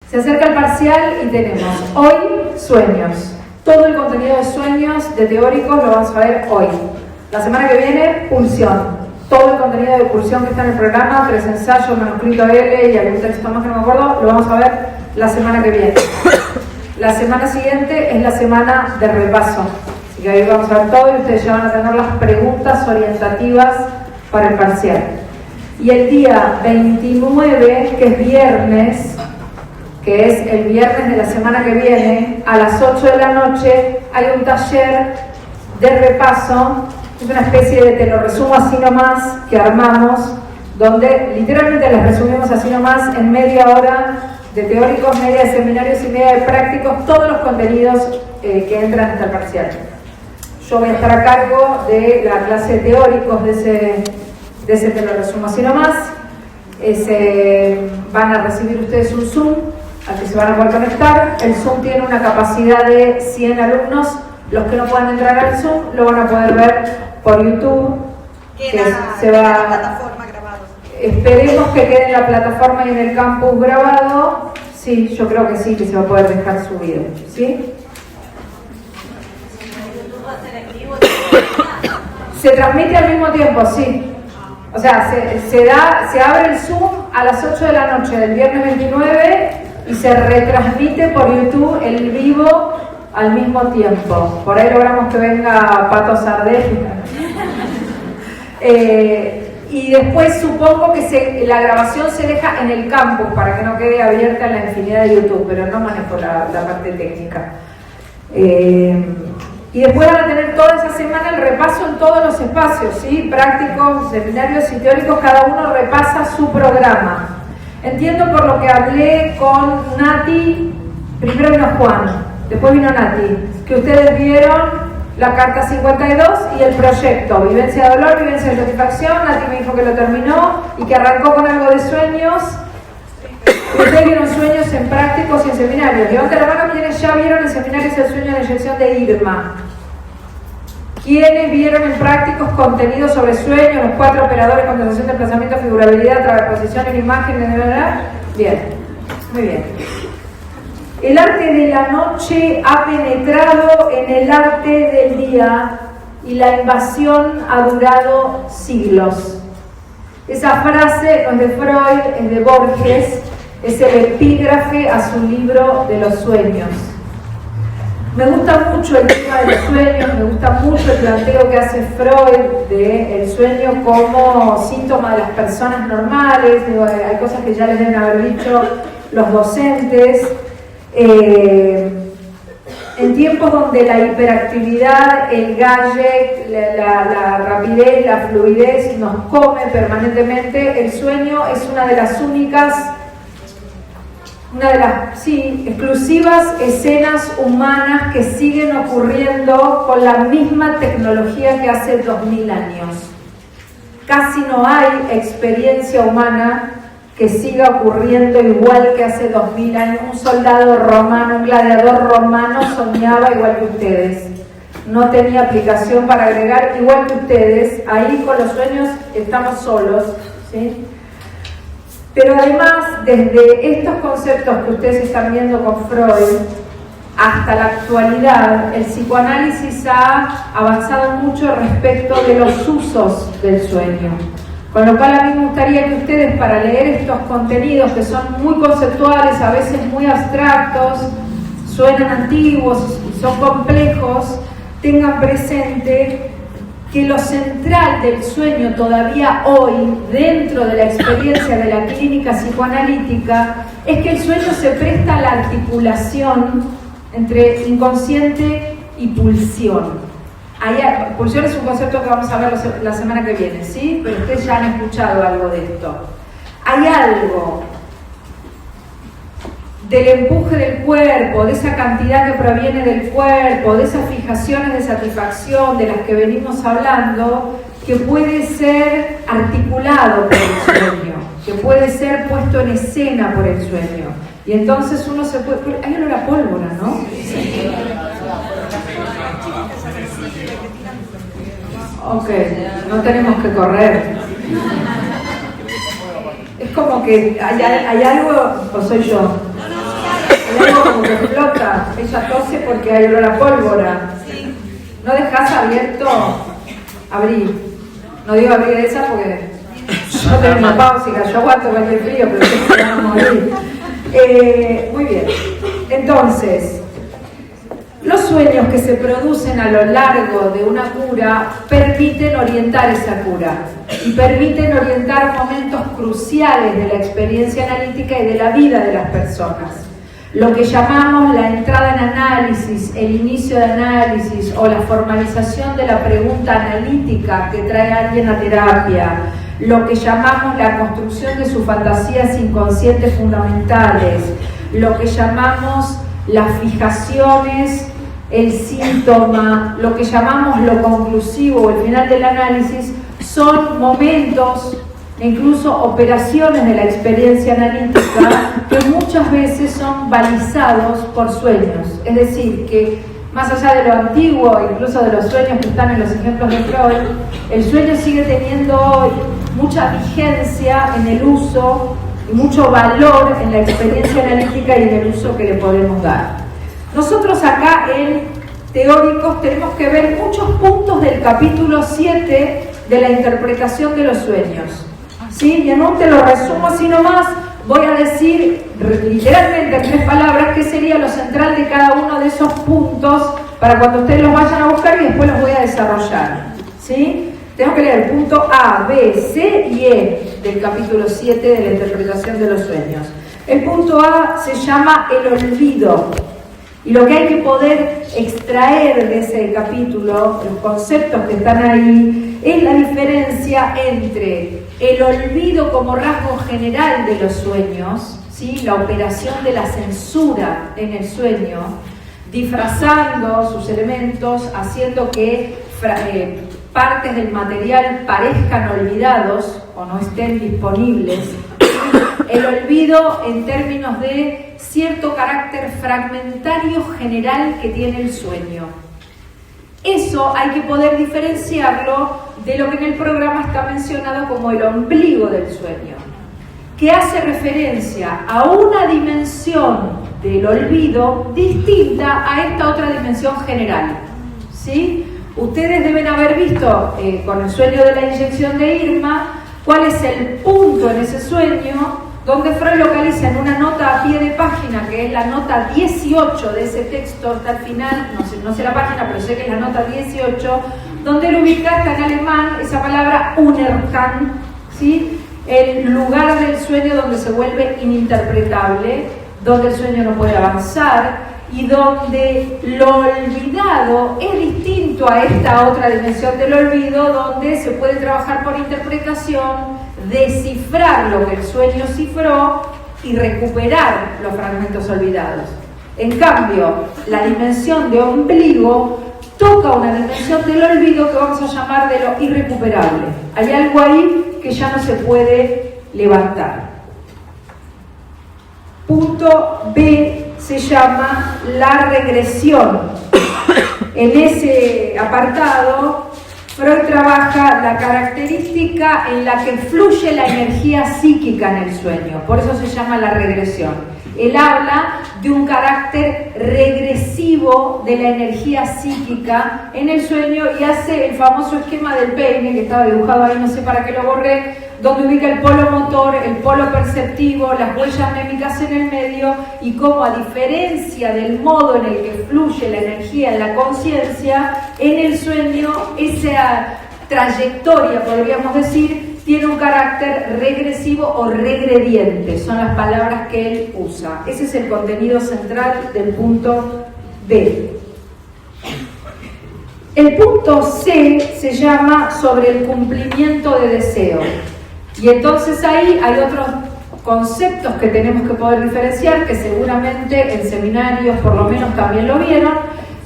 Se acerca el parcial y tenemos hoy sueños. Todo el contenido de sueños, de teóricos, lo vamos a ver hoy. La semana que viene, pulsión. Todo el contenido de pulsión que está en el programa, 3 ensayos, manuscrito L y algún texto más que no me acuerdo, lo vamos a ver la semana que viene. La semana siguiente es la semana de repaso. Así que ahí vamos a ver todo y ustedes ya van a tener las preguntas orientativas para el parcial. Y el día 29, que es viernes, que es el viernes de la semana que viene, a las 8 de la noche, hay un taller de repaso. Es una especie de, te lo resumo así nomás, que armamos, donde literalmente les resumimos así nomás en media hora de teóricos, media de seminarios y media de prácticos, todos los contenidos que entran hasta el parcial. Yo voy a estar a cargo de la clase de teóricos de ese te lo resumo así nomás. Van a recibir ustedes un Zoom al que se van a poder conectar. El Zoom tiene una capacidad de 100 alumnos. Los que no puedan entrar al Zoom lo van a poder ver por YouTube. Se va a plataforma grabado. Esperemos que quede en la plataforma y en el campus grabado. Sí, yo creo que sí, que se va a poder dejar subido. ¿Sí? Se transmite al mismo tiempo, sí. O sea, se abre el Zoom a las 8 de la noche del viernes 29 y se retransmite por YouTube el vivo al mismo tiempo. Por ahí logramos que venga Pato Sardel. Y después supongo que la grabación se deja en el campus para que no quede abierta en la infinidad de YouTube, pero no manejo la parte técnica. Y después van a tener toda esa semana el repaso en todos los espacios, ¿sí? Prácticos, seminarios y teóricos, cada uno repasa su programa. Entiendo por lo que hablé con Nati, primero vino Juan, después vino Nati, que ustedes vieron la carta 52 y el proyecto, vivencia de dolor, vivencia de satisfacción. Nati me dijo que lo terminó y que arrancó con algo de sueños. Ustedes vieron sueños en prácticos y en seminarios. Levanten la mano quienes ya vieron en seminarios el sueño de la inyección de Irma. ¿Quiénes vieron en prácticos contenidos sobre sueños, los 4 operadores, condensación, desplazamiento, figurabilidad, transposición en imagen, ¿verdad? Bien, muy bien. El arte de la noche ha penetrado en el arte del día y la invasión ha durado siglos. Esa frase no es de Freud, es de Borges, es el epígrafe a su libro de los sueños. Me gusta mucho el tema de los sueños, me gusta mucho el planteo que hace Freud del sueño como síntoma de las personas normales. Digo, hay cosas que ya les deben haber dicho los docentes. En tiempos donde la hiperactividad, el gadget, la rapidez, la fluidez nos come permanentemente, el sueño es una de las exclusivas escenas humanas que siguen ocurriendo con la misma tecnología que hace 2000 años. Casi no hay experiencia humana que siga ocurriendo igual que hace 2000 años. Un soldado romano, un gladiador romano soñaba igual que ustedes. No tenía aplicación para agregar igual que ustedes. Ahí con los sueños estamos solos, ¿sí? Pero además, desde estos conceptos que ustedes están viendo con Freud hasta la actualidad, el psicoanálisis ha avanzado mucho respecto de los usos del sueño. Con lo cual a mí me gustaría que ustedes, para leer estos contenidos que son muy conceptuales, a veces muy abstractos, suenan antiguos y son complejos, tengan presente que lo central del sueño todavía hoy, dentro de la experiencia de la clínica psicoanalítica, es que el sueño se presta a la articulación entre inconsciente y pulsión. Pulsión es un concepto que vamos a ver la semana que viene, ¿sí? Pero ustedes ya han escuchado algo de esto. Hay algo del empuje del cuerpo, de esa cantidad que proviene del cuerpo, de esas fijaciones de satisfacción de las que venimos hablando, que puede ser articulado por el sueño, que puede ser puesto en escena por el sueño. Y entonces uno se puede... Hay olor a pólvora, ¿no? Sí. Ok, no tenemos que correr. Es como que hay algo, o soy yo. El agua como que flota, ella tose porque hay olor a pólvora. Sí. No dejas abierto, abrir. No digo abrir esa porque no tengo menopáusica, yo aguanto cualquier frío, pero se van a morir. Muy bien. Entonces, los sueños que se producen a lo largo de una cura permiten orientar esa cura y permiten orientar momentos cruciales de la experiencia analítica y de la vida de las personas. Lo que llamamos la entrada en análisis, el inicio de análisis o la formalización de la pregunta analítica que trae a alguien a terapia, lo que llamamos la construcción de sus fantasías inconscientes fundamentales, lo que llamamos las fijaciones, el síntoma, lo que llamamos lo conclusivo o el final del análisis, son momentos e incluso operaciones de la experiencia analítica que muchas veces son balizados por sueños. Es decir, que más allá de lo antiguo, incluso de los sueños que están en los ejemplos de Freud, el sueño sigue teniendo hoy mucha vigencia en el uso y mucho valor en la experiencia analítica y en el uso que le podemos dar. Nosotros acá en Teóricos tenemos que ver muchos puntos del capítulo 7 de la interpretación de los sueños. ¿Sí? Y en un te lo resumo así nomás, voy a decir literalmente en 3 palabras qué sería lo central de cada uno de esos puntos para cuando ustedes los vayan a buscar y después los voy a desarrollar. ¿Sí? Tengo que leer el punto A, B, C y E del capítulo 7 de la interpretación de los sueños. El punto A se llama el olvido. Y lo que hay que poder extraer de ese capítulo, los conceptos que están ahí, es la diferencia entre el olvido como rasgo general de los sueños, ¿sí? La operación de la censura en el sueño, disfrazando sus elementos, haciendo que partes del material parezcan olvidados o no estén disponibles. El olvido en términos de cierto carácter fragmentario general que tiene el sueño. Eso hay que poder diferenciarlo de lo que en el programa está mencionado como el ombligo del sueño, que hace referencia a una dimensión del olvido distinta a esta otra dimensión general. ¿Sí? Ustedes deben haber visto con el sueño de la inyección de Irma cuál es el punto en ese sueño donde Freud localiza en una nota a pie de página, que es la nota 18 de ese texto, hasta el final, no sé la página, pero sé que es la nota 18, donde él ubica, está en alemán, esa palabra Unerkannt, ¿sí? El lugar del sueño donde se vuelve ininterpretable, donde el sueño no puede avanzar, y donde lo olvidado es distinto a esta otra dimensión del olvido, donde se puede trabajar por interpretación, descifrar lo que el sueño cifró y recuperar los fragmentos olvidados. En cambio, la dimensión de ombligo toca una dimensión del olvido que vamos a llamar de lo irrecuperable. Hay algo ahí que ya no se puede levantar. Punto B se llama la regresión. En ese apartado, Freud trabaja la característica en la que fluye la energía psíquica en el sueño, por eso se llama la regresión. Él habla de un carácter regresivo de la energía psíquica en el sueño y hace el famoso esquema del peine, que estaba dibujado ahí, no sé para qué lo borré, donde ubica el polo motor, el polo perceptivo, las huellas mémicas en el medio, y cómo, a diferencia del modo en el que fluye la energía en la conciencia, en el sueño esa trayectoria, podríamos decir, tiene un carácter regresivo o regrediente, son las palabras que él usa. Ese es el contenido central del punto B. El punto C se llama sobre el cumplimiento de deseo. Y entonces ahí hay otros conceptos que tenemos que poder diferenciar, que seguramente en seminarios por lo menos también lo vieron,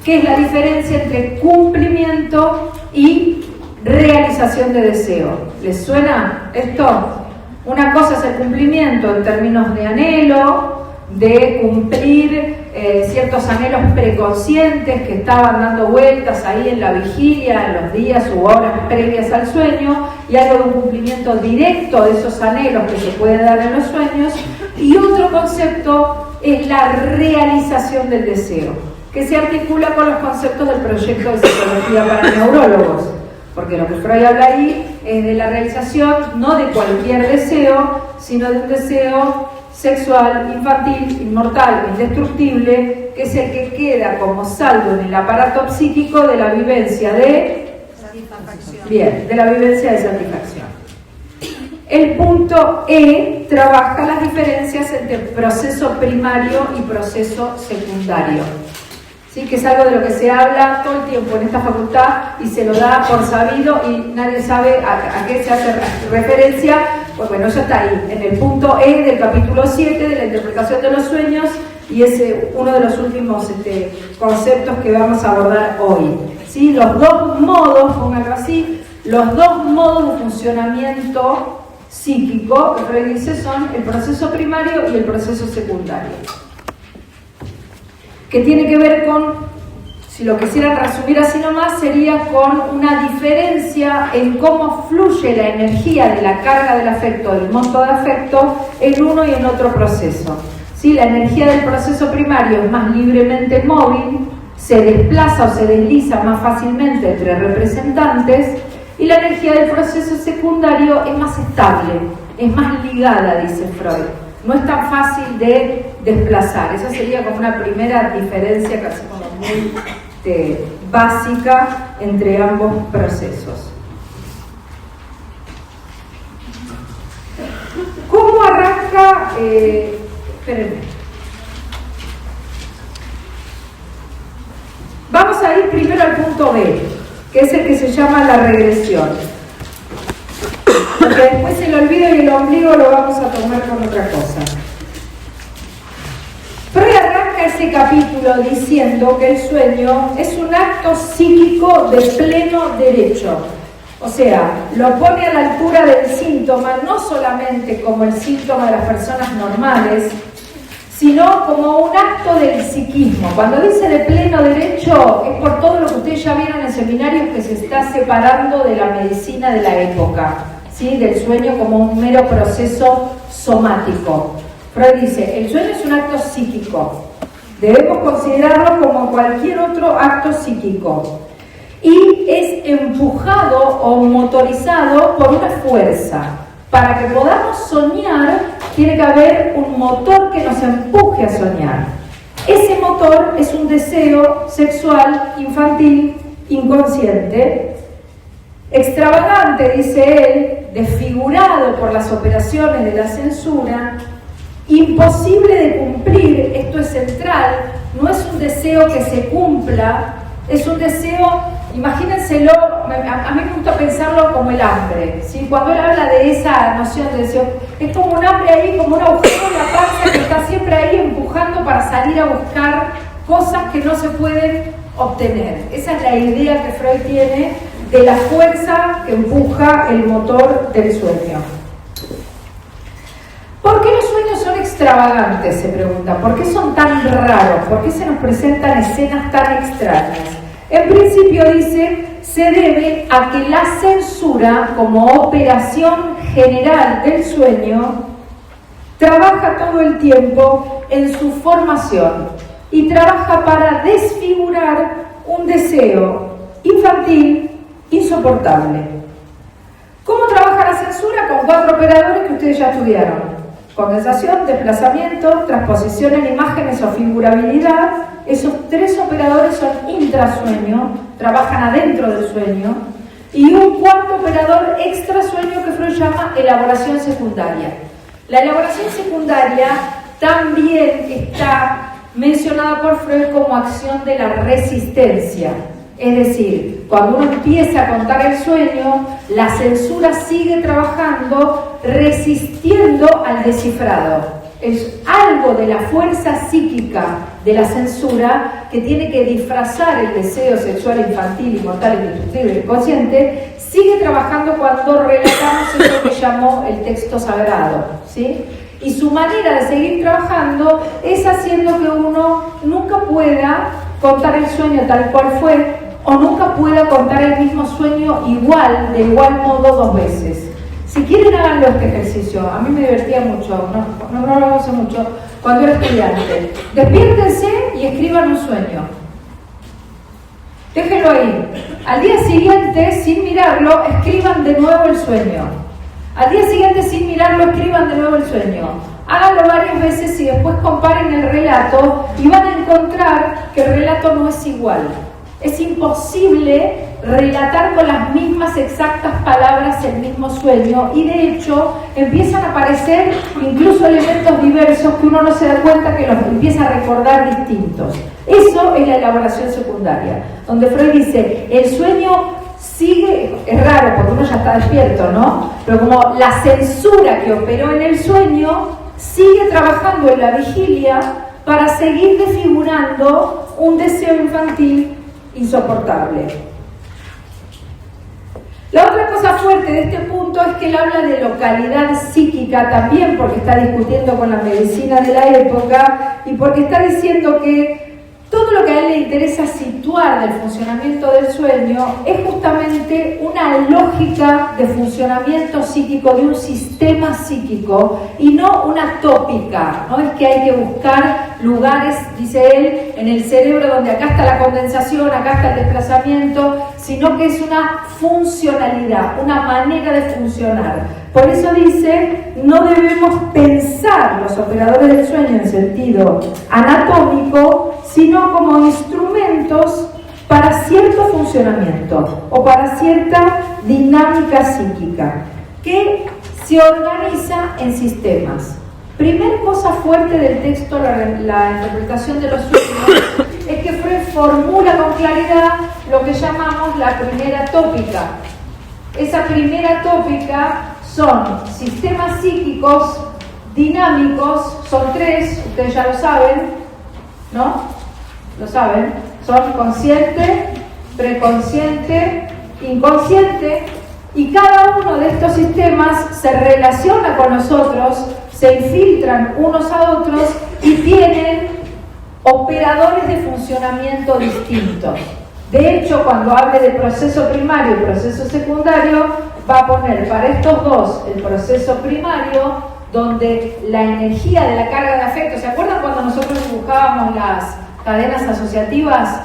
que es la diferencia entre cumplimiento y realización de deseo. ¿Les suena esto? Una cosa es el cumplimiento en términos de anhelo, de cumplir ciertos anhelos preconscientes que estaban dando vueltas ahí en la vigilia, en los días u horas previas al sueño, y algo de un cumplimiento directo de esos anhelos que se puede dar en los sueños. Y otro concepto es la realización del deseo, que se articula con los conceptos del proyecto de psicología para neurólogos, porque lo que Freud habla ahí es de la realización no de cualquier deseo, sino de un deseo sexual, infantil, inmortal, indestructible, que es el que queda como saldo en el aparato psíquico de la vivencia de satisfacción. Bien, de la vivencia de satisfacción. El punto E trabaja las diferencias entre proceso primario y proceso secundario. ¿Sí? Que es algo de lo que se habla todo el tiempo en esta facultad y se lo da por sabido y nadie sabe a qué se hace referencia. Pues bueno, ya está ahí, en el punto E del capítulo 7 de la interpretación de los sueños, y es uno de los últimos conceptos que vamos a abordar hoy. ¿Sí? Los dos modos, pónganlo así, los dos modos de funcionamiento psíquico que Freud dice son el proceso primario y el proceso secundario, que tiene que ver con, si lo quisieran resumir así nomás, sería con una diferencia en cómo fluye la energía de la carga del afecto, del monto de afecto, en uno y en otro proceso. ¿Sí? La energía del proceso primario es más libremente móvil, se desplaza o se desliza más fácilmente entre representantes, y la energía del proceso secundario es más estable, es más ligada, dice Freud. No es tan fácil de desplazar. Esa sería como una primera diferencia casi como muy básica entre ambos procesos. ¿Cómo arranca? Espérenme. Vamos a ir primero al punto B, que es el que se llama la regresión. Porque después el olvido y el ombligo lo vamos a tomar con otra cosa. Freud arranca ese capítulo diciendo que el sueño es un acto psíquico de pleno derecho. O sea, lo pone a la altura del síntoma, no solamente como el síntoma de las personas normales, sino como un acto del psiquismo. Cuando dice de pleno derecho, es por todo lo que ustedes ya vieron en seminarios, que se está separando de la medicina de la época, ¿sí? Del sueño como un mero proceso somático. Freud dice, el sueño es un acto psíquico, debemos considerarlo como cualquier otro acto psíquico, y es empujado o motorizado por una fuerza. Para que podamos soñar, tiene que haber un motor que nos empuje a soñar. Ese motor es un deseo sexual, infantil, inconsciente, extravagante, dice él, desfigurado por las operaciones de la censura, imposible de cumplir. Esto es central, no es un deseo que se cumpla, es un deseo, imagínenselo, a mí me gusta pensarlo como el hambre, ¿sí? Cuando él habla de esa noción de deseo, es como un hambre ahí, como un agujero en la panza que está siempre ahí empujando para salir a buscar cosas que no se pueden obtener. Esa es la idea que Freud tiene de la fuerza que empuja el motor del sueño. ¿Por qué los sueños son extravagantes? Se pregunta. ¿Por qué son tan raros? ¿Por qué se nos presentan escenas tan extrañas? En principio dice, se debe a que la censura como operación general del sueño trabaja todo el tiempo en su formación y trabaja para desfigurar un deseo infantil insoportable. ¿Cómo trabaja la censura? Con 4 operadores que ustedes ya estudiaron: condensación, desplazamiento, transposición en imágenes o figurabilidad. Esos 3 operadores son intrasueño, trabajan adentro del sueño, y un cuarto operador extrasueño que Freud llama elaboración secundaria. La elaboración secundaria también está mencionada por Freud como acción de la resistencia. Es decir, cuando uno empieza a contar el sueño, la censura sigue trabajando, resistiendo al descifrado. Es algo de la fuerza psíquica de la censura que tiene que disfrazar el deseo sexual infantil, inmortal, indestructible, inconsciente. Sigue trabajando cuando relatamos eso que llamó el texto sagrado, ¿sí? Y su manera de seguir trabajando es haciendo que uno nunca pueda contar el sueño tal cual fue, o nunca pueda contar el mismo sueño de igual modo 2 veces. Si quieren, háganlo este ejercicio. A mí me divertía mucho, no lo hago mucho, cuando era estudiante. Despiértense y escriban un sueño. Déjenlo ahí. Al día siguiente, sin mirarlo, escriban de nuevo el sueño. Al día siguiente, sin mirarlo, escriban de nuevo el sueño. Háganlo varias veces y después comparen el relato y van a encontrar que el relato no es igual. Es imposible relatar con las mismas exactas palabras el mismo sueño y de hecho empiezan a aparecer incluso elementos diversos que uno no se da cuenta que los empieza a recordar distintos. Eso es la elaboración secundaria, donde Freud dice, el sueño sigue, es raro porque uno ya está despierto, ¿no? Pero como la censura que operó en el sueño sigue trabajando en la vigilia para seguir desfigurando un deseo infantil insoportable. La otra cosa fuerte de este punto es que él habla de localidad psíquica también, porque está discutiendo con la medicina de la época y porque está diciendo que todo lo que a él le interesa situar del funcionamiento del sueño es justamente una lógica de funcionamiento psíquico, de un sistema psíquico y no una tópica. No es que hay que buscar lugares, dice él, en el cerebro donde acá está la condensación, acá está el desplazamiento, sino que es una funcionalidad, una manera de funcionar. Por eso dice, no debemos pensar los operadores del sueño en sentido anatómico, sino como instrumentos para cierto funcionamiento o para cierta dinámica psíquica que se organiza en sistemas. Primer cosa fuerte del texto, la interpretación de los sueños, es que Freud formula con claridad lo que llamamos la primera tópica. Esa primera tópica son sistemas psíquicos dinámicos, son tres, ustedes ya lo saben, ¿no? Lo saben, son consciente, preconsciente, inconsciente, y cada uno de estos sistemas se relaciona con nosotros, se infiltran unos a otros y tienen operadores de funcionamiento distintos. De hecho, cuando hable de proceso primario y proceso secundario, va a poner para estos dos el proceso primario, donde la energía de la carga de afecto, ¿se acuerdan cuando nosotros dibujábamos las cadenas asociativas?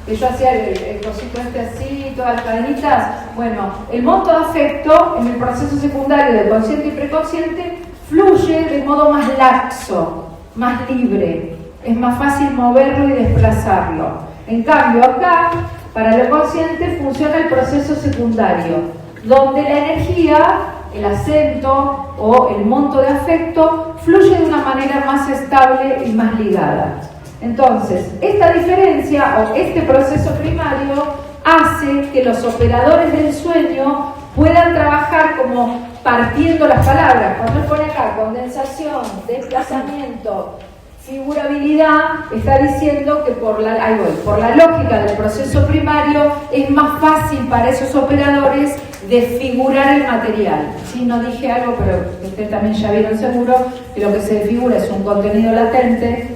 Que yo hacía el cosito este así, todas las cadenitas. Bueno, el monto de afecto en el proceso secundario de consciente y preconsciente fluye de modo más laxo, más libre. Es más fácil moverlo y desplazarlo. En cambio, acá, para lo consciente, funciona el proceso secundario, donde la energía, el acento o el monto de afecto fluye de una manera más estable y más ligada. Entonces, esta diferencia o este proceso primario hace que los operadores del sueño puedan trabajar como partiendo las palabras. Cuando él pone acá condensación, desplazamiento, figurabilidad, está diciendo que por la lógica del proceso primario es más fácil para esos operadores desfigurar el material. Sí, no dije algo, pero ustedes también ya vieron seguro que lo que se desfigura es un contenido latente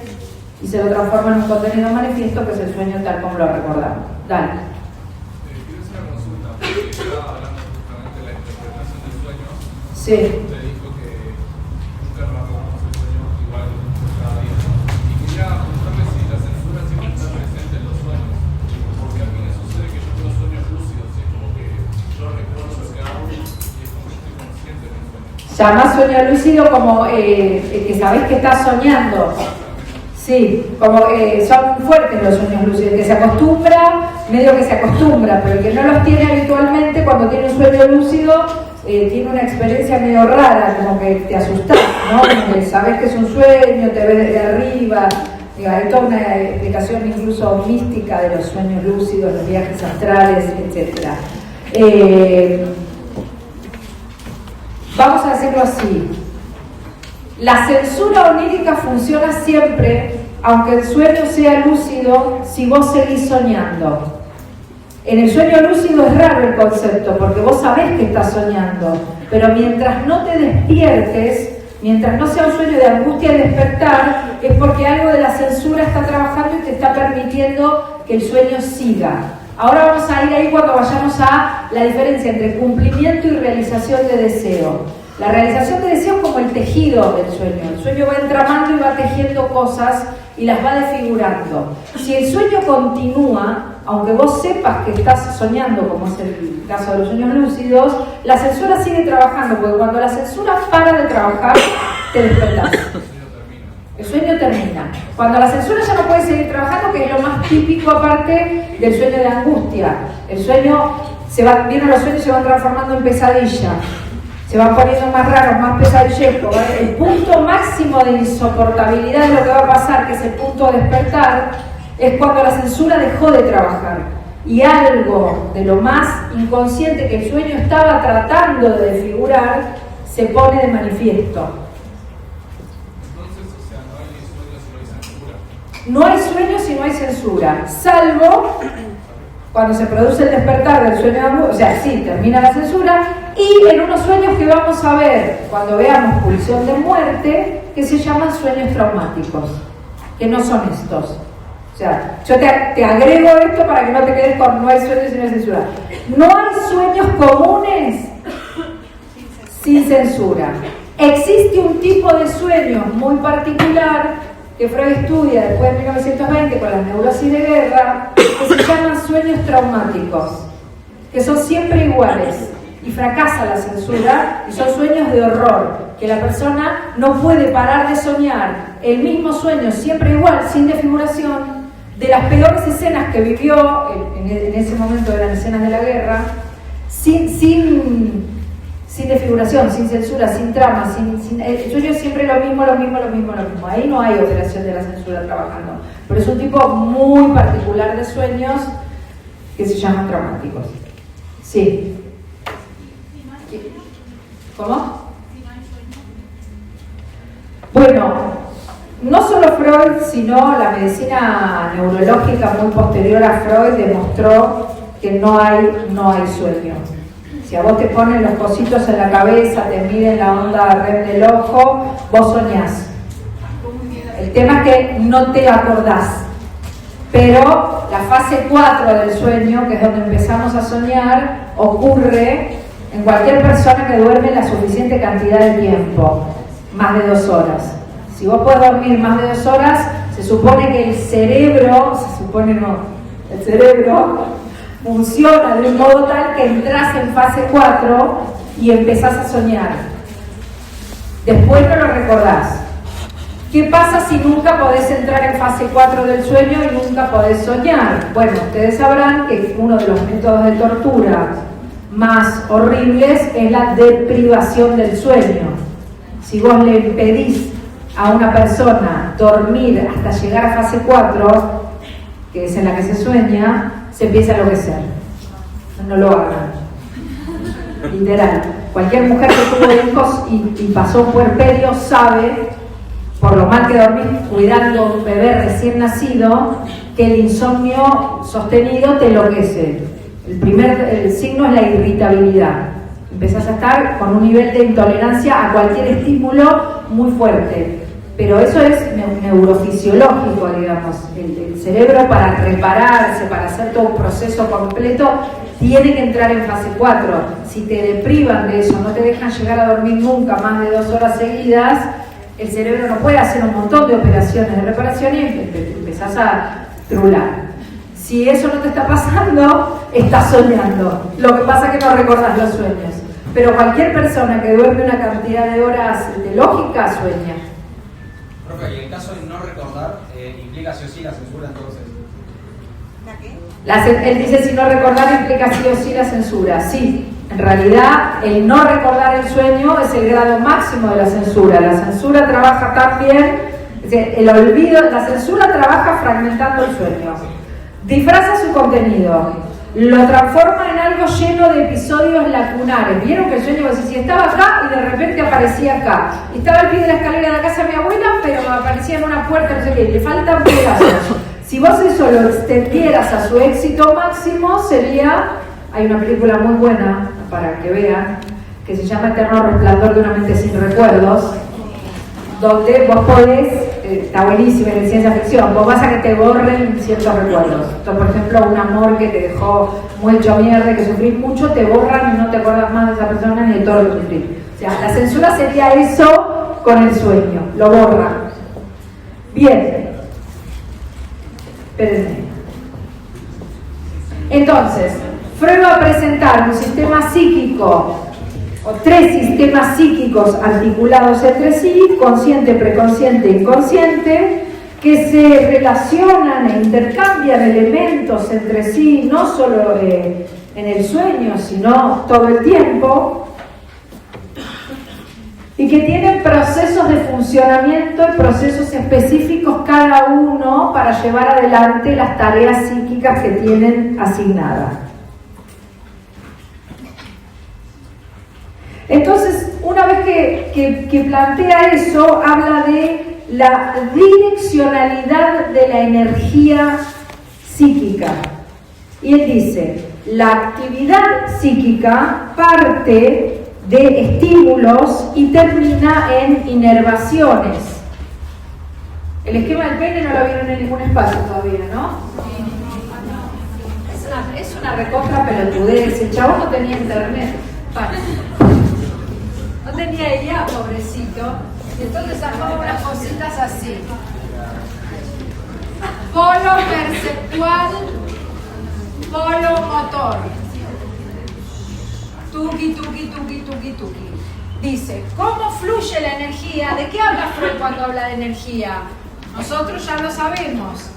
y se lo transforma en un contenido manifiesto, que es el sueño tal como lo recordamos. Dale. Quiero hacer una consulta, porque estaba hablando justamente de la interpretación del sueño. Sí. Usted dijo que nunca relatamos el sueño igual cada día. Y quería preguntarle si la censura siempre está presente en los sueños, porque a mí me sucede que yo tengo sueños lúcidos, y es como que yo recuerdo lo que hago y es como que estoy consciente de mi sueño. Llama sueño lúcido como que sabés que estás soñando. Sí, como son fuertes los sueños lúcidos. El que se acostumbra, medio que se acostumbra, pero el que no los tiene habitualmente, cuando tiene un sueño lúcido, tiene una experiencia medio rara, como que te asustás, ¿no? Como que sabés que es un sueño, te ves desde arriba. Hay toda una explicación incluso mística de los sueños lúcidos, los viajes astrales, etc. Vamos a hacerlo así. La censura onírica funciona siempre, aunque el sueño sea lúcido, si vos seguís soñando. En el sueño lúcido es raro el concepto, porque vos sabés que estás soñando, pero mientras no te despiertes, mientras no sea un sueño de angustia y despertar, es porque algo de la censura está trabajando y te está permitiendo que el sueño siga. Ahora vamos a ir ahí cuando vayamos a la diferencia entre cumplimiento y realización de deseo. La realización de deseos como el tejido del sueño. El sueño va entramando y va tejiendo cosas y las va desfigurando. Si el sueño continúa, aunque vos sepas que estás soñando, como es el caso de los sueños lúcidos, la censura sigue trabajando, porque cuando la censura para de trabajar, te despertás. El sueño termina. Cuando la censura ya no puede seguir trabajando, que es lo más típico aparte del sueño de angustia. El sueño, vienen los sueños y se van transformando en pesadilla. Se van poniendo más raros, más pesadillescos. El punto máximo de insoportabilidad de lo que va a pasar, que es el punto de despertar, es cuando la censura dejó de trabajar. Y algo de lo más inconsciente que el sueño estaba tratando de desfigurar, se pone de manifiesto. No hay sueño si no hay censura, salvo cuando se produce el despertar del sueño de angustia, o sea, sí, termina la censura, y en unos sueños que vamos a ver cuando veamos pulsión de muerte, que se llaman sueños traumáticos, que no son estos. O sea, yo te agrego esto para que no te quedes con no hay sueños si no hay censura. No hay sueños comunes sin censura. Existe un tipo de sueño muy particular que Freud estudia después de 1920 con la neurosis de guerra, que se llaman sueños traumáticos, que son siempre iguales y fracasa la censura, y son sueños de horror, que la persona no puede parar de soñar el mismo sueño siempre igual, sin desfiguración, de las peores escenas que vivió, en ese momento eran escenas de la guerra, sin desfiguración, sin censura, sin trama, el sueño es siempre lo mismo. Ahí no hay operación de la censura trabajando. Pero es un tipo muy particular de sueños que se llaman traumáticos. Sí. ¿Cómo? Bueno, no solo Freud, sino la medicina neurológica muy posterior a Freud demostró que no hay sueño. Si a vos te ponen los cositos en la cabeza, te miden la onda REM del ojo, vos soñás. El tema es que no te acordás. Pero la fase 4 del sueño, que es donde empezamos a soñar, ocurre en cualquier persona que duerme la suficiente cantidad de tiempo, más de 2 horas. Si vos podés dormir más de 2 horas, se supone que el cerebro funciona de un modo tal que entras en fase 4 y empezás a soñar. Después no lo recordás. ¿Qué pasa si nunca podés entrar en fase 4 del sueño y nunca podés soñar? Bueno, ustedes sabrán que uno de los métodos de tortura más horribles es la deprivación del sueño. Si vos le impedís a una persona dormir hasta llegar a fase 4, que es en la que se sueña, se empieza a enloquecer. No lo hagan. Literal. Cualquier mujer que tuvo hijos y pasó puerperio sabe, por lo mal que dormís cuidando a un bebé recién nacido, que el insomnio sostenido te enloquece. El signo es la irritabilidad. Empezás a estar con un nivel de intolerancia a cualquier estímulo muy fuerte. Pero eso es neurofisiológico, digamos. El cerebro, para repararse, para hacer todo un proceso completo, tiene que entrar en fase 4. Si te deprivan de eso, no te dejan llegar a dormir nunca más de 2 horas seguidas, el cerebro no puede hacer un montón de operaciones de reparación y empezás a trular. Si eso no te está pasando, estás soñando. Lo que pasa es que no recordás los sueños. Pero cualquier persona que duerme una cantidad de horas de lógica sueña. Profe, y el caso de no recordar implica sí o sí la censura, entonces. ¿La qué? Él dice si no recordar implica sí o sí la censura. Sí, en realidad el no recordar el sueño es el grado máximo de la censura. La censura trabaja tan bien, el olvido, la censura trabaja fragmentando el sueño. Disfraza su contenido, lo transforma en algo lleno de episodios lacunares. Vieron que el sueño, si estaba acá y de repente aparecía acá, y estaba al pie de la escalera de la casa de mi abuela, pero aparecía en una puerta, no sé qué, le faltan pedazos. Si vos eso lo extendieras a su éxito máximo, sería, hay una película muy buena para que vean, que se llama Eterno Resplandor de una mente sin recuerdos, donde vos podés, está buenísima en ciencia ficción, vos vas a que te borren ciertos recuerdos. Entonces, por ejemplo, un amor que te dejó muy hecho mierda, que sufrís mucho, te borran y no te acuerdas más de esa persona ni de todo lo que sufrís. sea, la censura sería eso con el sueño, lo borra. Bien. Espérenme. Entonces, Freud va a presentar un sistema psíquico o 3 sistemas psíquicos articulados entre sí, consciente, preconsciente e inconsciente, que se relacionan e intercambian elementos entre sí, no solo en el sueño, sino todo el tiempo, y que tienen procesos de funcionamiento y procesos específicos cada uno para llevar adelante las tareas psíquicas que tienen asignadas. Entonces, una vez que plantea eso, habla de la direccionalidad de la energía psíquica. Y él dice, la actividad psíquica parte de estímulos y termina en inervaciones. El esquema del pene no lo vieron en ningún espacio todavía, ¿no? Es una recontra pelotudez. El chabón no tenía internet. No tenía idea, pobrecito. Y entonces sacó unas cositas así. Polo perceptual, polo motor. Tuki, tuki, tuki, tuki, tuki. Dice, ¿cómo fluye la energía? ¿De qué habla Freud cuando habla de energía? Nosotros ya lo sabemos.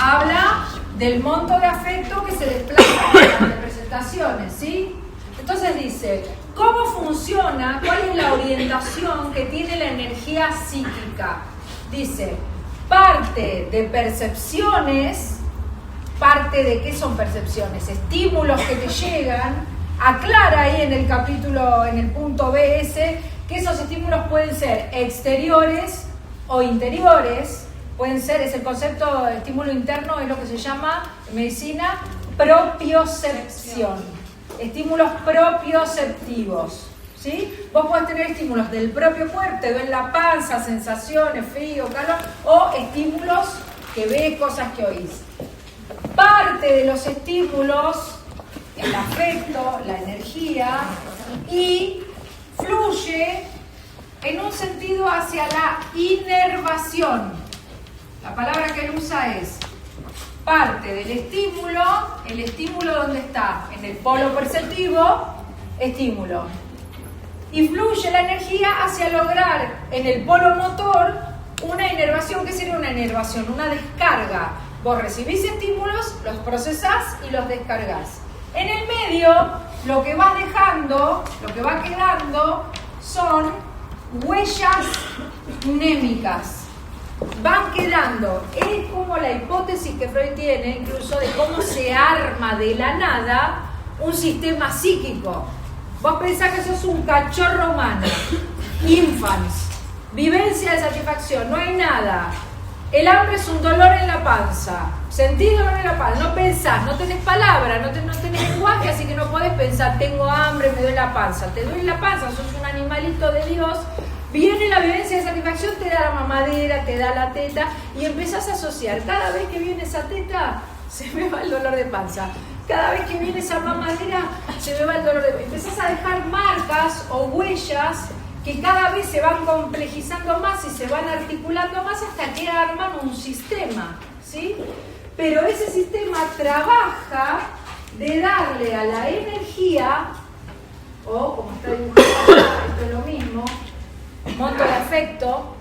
Habla del monto de afecto que se desplaza en las representaciones, ¿sí? Entonces dice, ¿cómo funciona? ¿Cuál es la orientación que tiene la energía psíquica? Dice, parte de percepciones, parte de ¿qué son percepciones? Estímulos que te llegan. Aclara ahí en el capítulo, en el punto BS, que esos estímulos pueden ser exteriores o interiores. Pueden ser, es el concepto de estímulo interno, es lo que se llama en medicina propiocepción. Estímulos propioceptivos, ¿sí? Vos podés tener estímulos del propio cuerpo, te duele la panza, sensaciones, frío, calor, o estímulos que ves, cosas que oís. Parte de los estímulos, el afecto, la energía, y fluye en un sentido hacia la inervación. La palabra que él usa es parte del estímulo, el estímulo ¿dónde está? En el polo perceptivo, estímulo. Y fluye la energía hacia lograr en el polo motor una inervación. ¿Qué sería una inervación? Una descarga. Vos recibís estímulos, los procesás y los descargás. En el medio, lo que vas dejando, lo que va quedando, son huellas mnémicas. Van quedando. Es como la hipótesis que Freud tiene, incluso de cómo se arma de la nada un sistema psíquico. Vos pensás que sos un cachorro humano, infans, vivencia de satisfacción, no hay nada. El hambre es un dolor en la panza. Sentís dolor en la panza, no pensás, no tenés palabra, no tenés lenguaje, así que no podés pensar, tengo hambre, me duele la panza. Te duele la panza, sos un animalito de Dios. Viene la vivencia de satisfacción, te da la mamadera, te da la teta, y empezás a asociar. Cada vez que viene esa teta, se me va el dolor de panza. Cada vez que viene esa mamadera, se me va el dolor de panza. Empezás a dejar marcas o huellas que cada vez se van complejizando más y se van articulando más hasta que arman un sistema, ¿sí? Pero ese sistema trabaja de darle a la energía, o como está dibujado, esto es lo mismo, monto de afecto,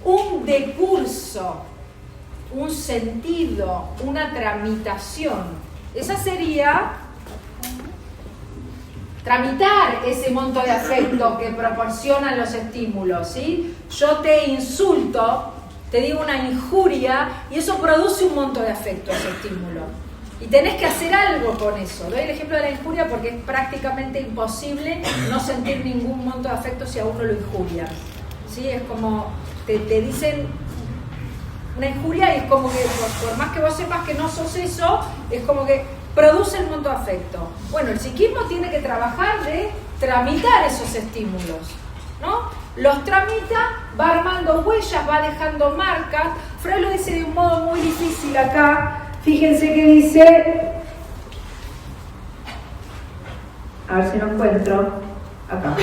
un decurso, un sentido, una tramitación. Esa sería tramitar ese monto de afecto que proporcionan los estímulos, ¿sí? Yo te insulto, te digo una injuria y eso produce un monto de afecto, ese estímulo. Y tenés que hacer algo con eso. Doy el ejemplo de la injuria porque es prácticamente imposible no sentir ningún monto de afecto si a uno lo injurian, ¿sí? Es como, te dicen una injuria y es como que por más que vos sepas que no sos eso, es como que produce el monto de afecto. Bueno, el psiquismo tiene que trabajar de tramitar esos estímulos, ¿no? Los tramita, va armando huellas, va dejando marcas. Freud lo dice de un modo muy difícil acá. Fíjense que dice, a ver si lo encuentro, acá,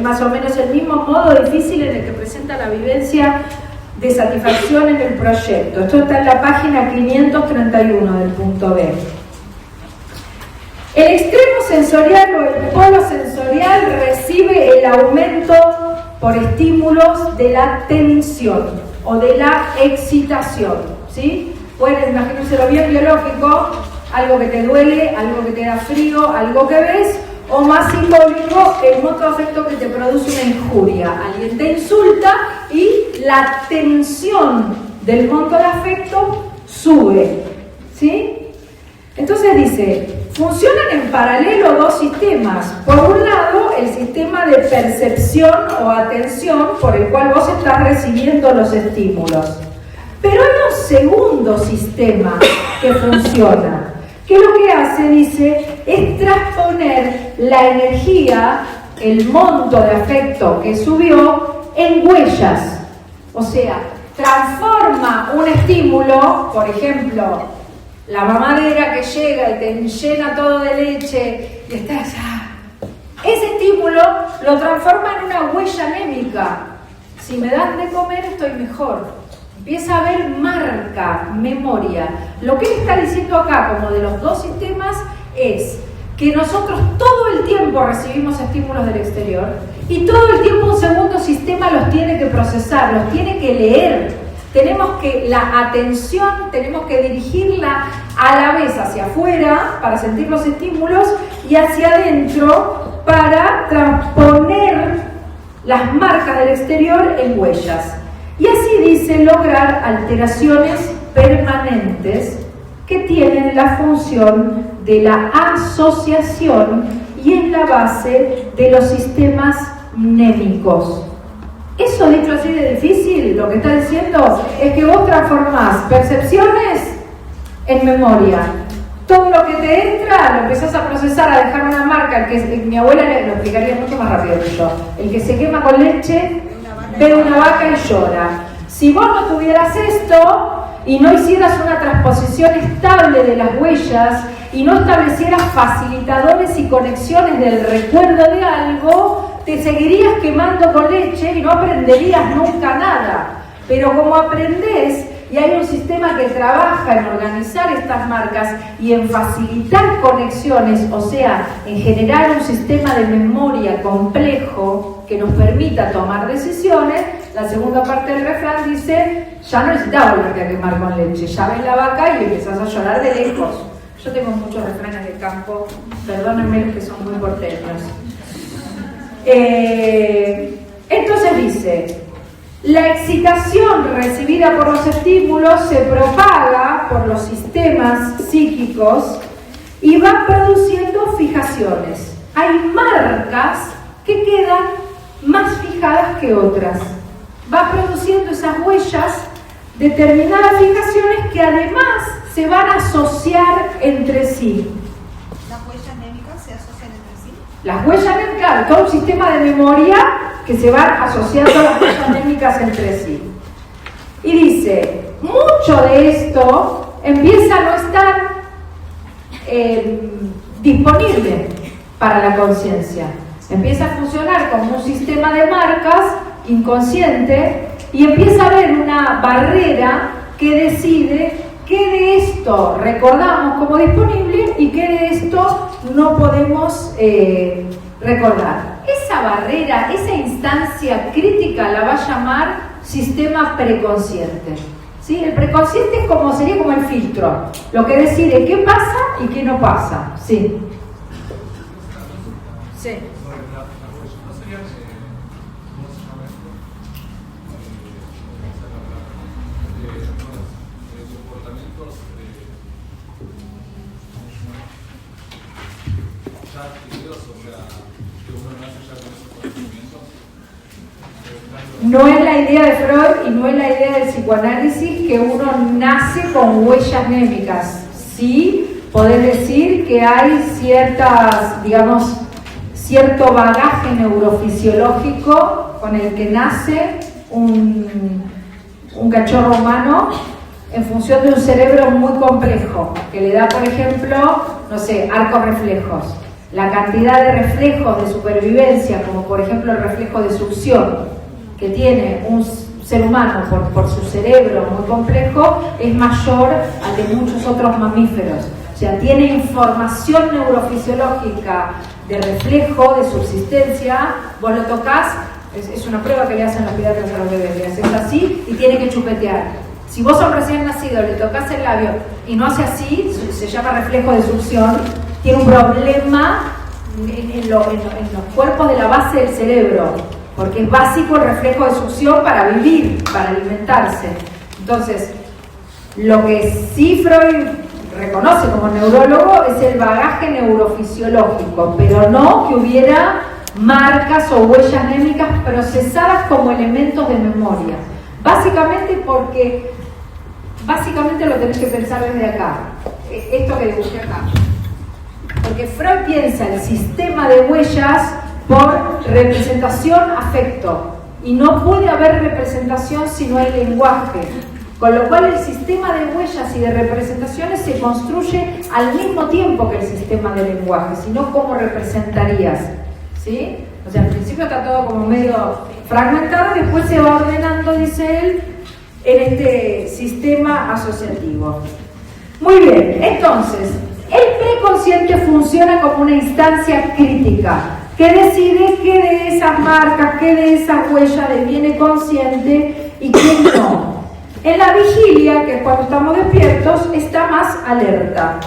Es más o menos el mismo modo difícil en el que presenta la vivencia de satisfacción en el proyecto. Esto está en la página 531 del punto B. El extremo sensorial o el polo sensorial recibe el aumento por estímulos de la tensión o de la excitación, ¿sí? Pueden imaginárselo bien biológico, algo que te duele, algo que te da frío, algo que ves, o más simbólico, el moto afecto que te produce una injuria. Alguien te insulta y la tensión del moto de afecto sube, ¿sí? Entonces dice, funcionan en paralelo dos sistemas. Por un lado, el sistema de percepción o atención por el cual vos estás recibiendo los estímulos. Pero hay un segundo sistema que funciona, que lo que hace, dice, es transponer la energía, el monto de afecto que subió, en huellas. O sea, transforma un estímulo, por ejemplo, la mamadera que llega y te llena todo de leche y estás... Ese estímulo lo transforma en una huella anémica. Si me dan de comer estoy mejor. Empieza a haber marca, memoria. Lo que él está diciendo acá, como de los dos sistemas, es que nosotros todo el tiempo recibimos estímulos del exterior y todo el tiempo un segundo sistema los tiene que procesar, los tiene que leer. Tenemos que, la atención, tenemos que dirigirla a la vez hacia afuera para sentir los estímulos y hacia adentro para transponer las marcas del exterior en huellas. Y así dice lograr alteraciones permanentes que tienen la función de la asociación y en la base de los sistemas mnémicos. Eso, dicho así de difícil, lo que está diciendo es que vos transformás percepciones en memoria. Todo lo que te entra lo empezás a procesar, a dejar una marca. Mi abuela lo explicaría mucho más rápido que yo. El que se quema con leche ve una vaca y llora. Si vos no tuvieras esto y no hicieras una transposición estable de las huellas y no establecieras facilitadores y conexiones del recuerdo de algo, te seguirías quemando con leche y no aprenderías nunca nada. Pero como aprendés y hay un sistema que trabaja en organizar estas marcas y en facilitar conexiones, o sea, en generar un sistema de memoria complejo que nos permita tomar decisiones, la segunda parte del refrán dice, ya no necesitas volverte a quemar con leche, ya ves la vaca y empezás a llorar de lejos. Yo tengo muchos refranes de campo, perdónenme los que son muy porteños. Entonces dice, la excitación recibida por los estímulos se propaga por los sistemas psíquicos y va produciendo fijaciones. Hay marcas que quedan más fijadas que otras. Va produciendo esas huellas, determinadas fijaciones que además se van a asociar entre sí. ¿Las huellas anémicas se asocian entre sí? Las huellas anémicas, todo un sistema de memoria que se van asociando las huellas anémicas entre sí. Y dice, mucho de esto empieza a no estar disponible para la conciencia. Empieza a funcionar como un sistema de marcas inconsciente y empieza a haber una barrera que decide qué de esto recordamos como disponible y qué de esto no podemos recordar. Esa barrera, esa instancia crítica la va a llamar sistema preconsciente. ¿Sí? El preconsciente sería como el filtro, lo que decide qué pasa y qué no pasa. Sí. Sí. No es la idea de Freud y no es la idea del psicoanálisis que uno nace con huellas anémicas. Sí, podés decir que hay cierto bagaje neurofisiológico con el que nace un cachorro humano en función de un cerebro muy complejo, que le da, por ejemplo, arcos reflejos. la cantidad de reflejos de supervivencia, como por ejemplo el reflejo de succión que tiene un ser humano por su cerebro muy complejo, es mayor al de muchos otros mamíferos. O sea, tiene información neurofisiológica de reflejo, de subsistencia. Vos lo tocas, es una prueba que le hacen los pediatras a los bebés, le hacen así y tiene que chupetear. Si vos a un recién nacido le tocas el labio y no hace así, se llama reflejo de succión, tiene un problema en los cuerpos de la base del cerebro, porque es básico el reflejo de succión para vivir, para alimentarse. Entonces, lo que sí Freud reconoce como neurólogo es el bagaje neurofisiológico, pero no que hubiera marcas o huellas némicas procesadas como elementos de memoria. Básicamente lo tenés que pensar desde acá, esto que dibujé acá. Porque Freud piensa el sistema de huellas por representación-afecto, y no puede haber representación si no hay lenguaje. Con lo cual el sistema de huellas y de representaciones se construye al mismo tiempo que el sistema de lenguaje, sino cómo representarías, ¿sí? O sea, al principio está todo como medio fragmentado y después se va ordenando, dice él, en este sistema asociativo. Muy bien, entonces, el preconsciente funciona como una instancia crítica que decide qué de esas marcas, qué de esas huellas deviene consciente y qué no. En la vigilia, que es cuando estamos despiertos, está más alerta.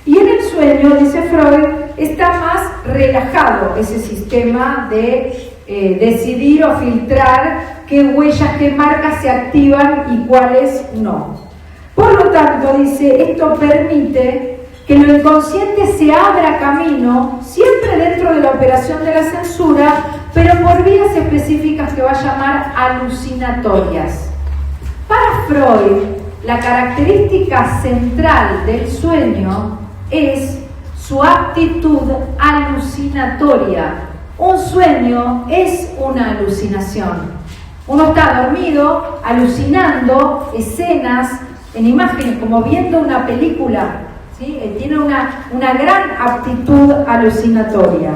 Y en el sueño, dice Freud, está más relajado ese sistema de decidir o filtrar qué huellas, qué marcas se activan y cuáles no. Por lo tanto, dice, esto permite que lo inconsciente se abra camino, siempre dentro de la operación de la censura, pero por vías específicas que va a llamar alucinatorias. Para Freud, la característica central del sueño es su aptitud alucinatoria. Un sueño es una alucinación. Uno está dormido, alucinando escenas en imágenes, como viendo una película, ¿sí? Tiene una gran aptitud alucinatoria.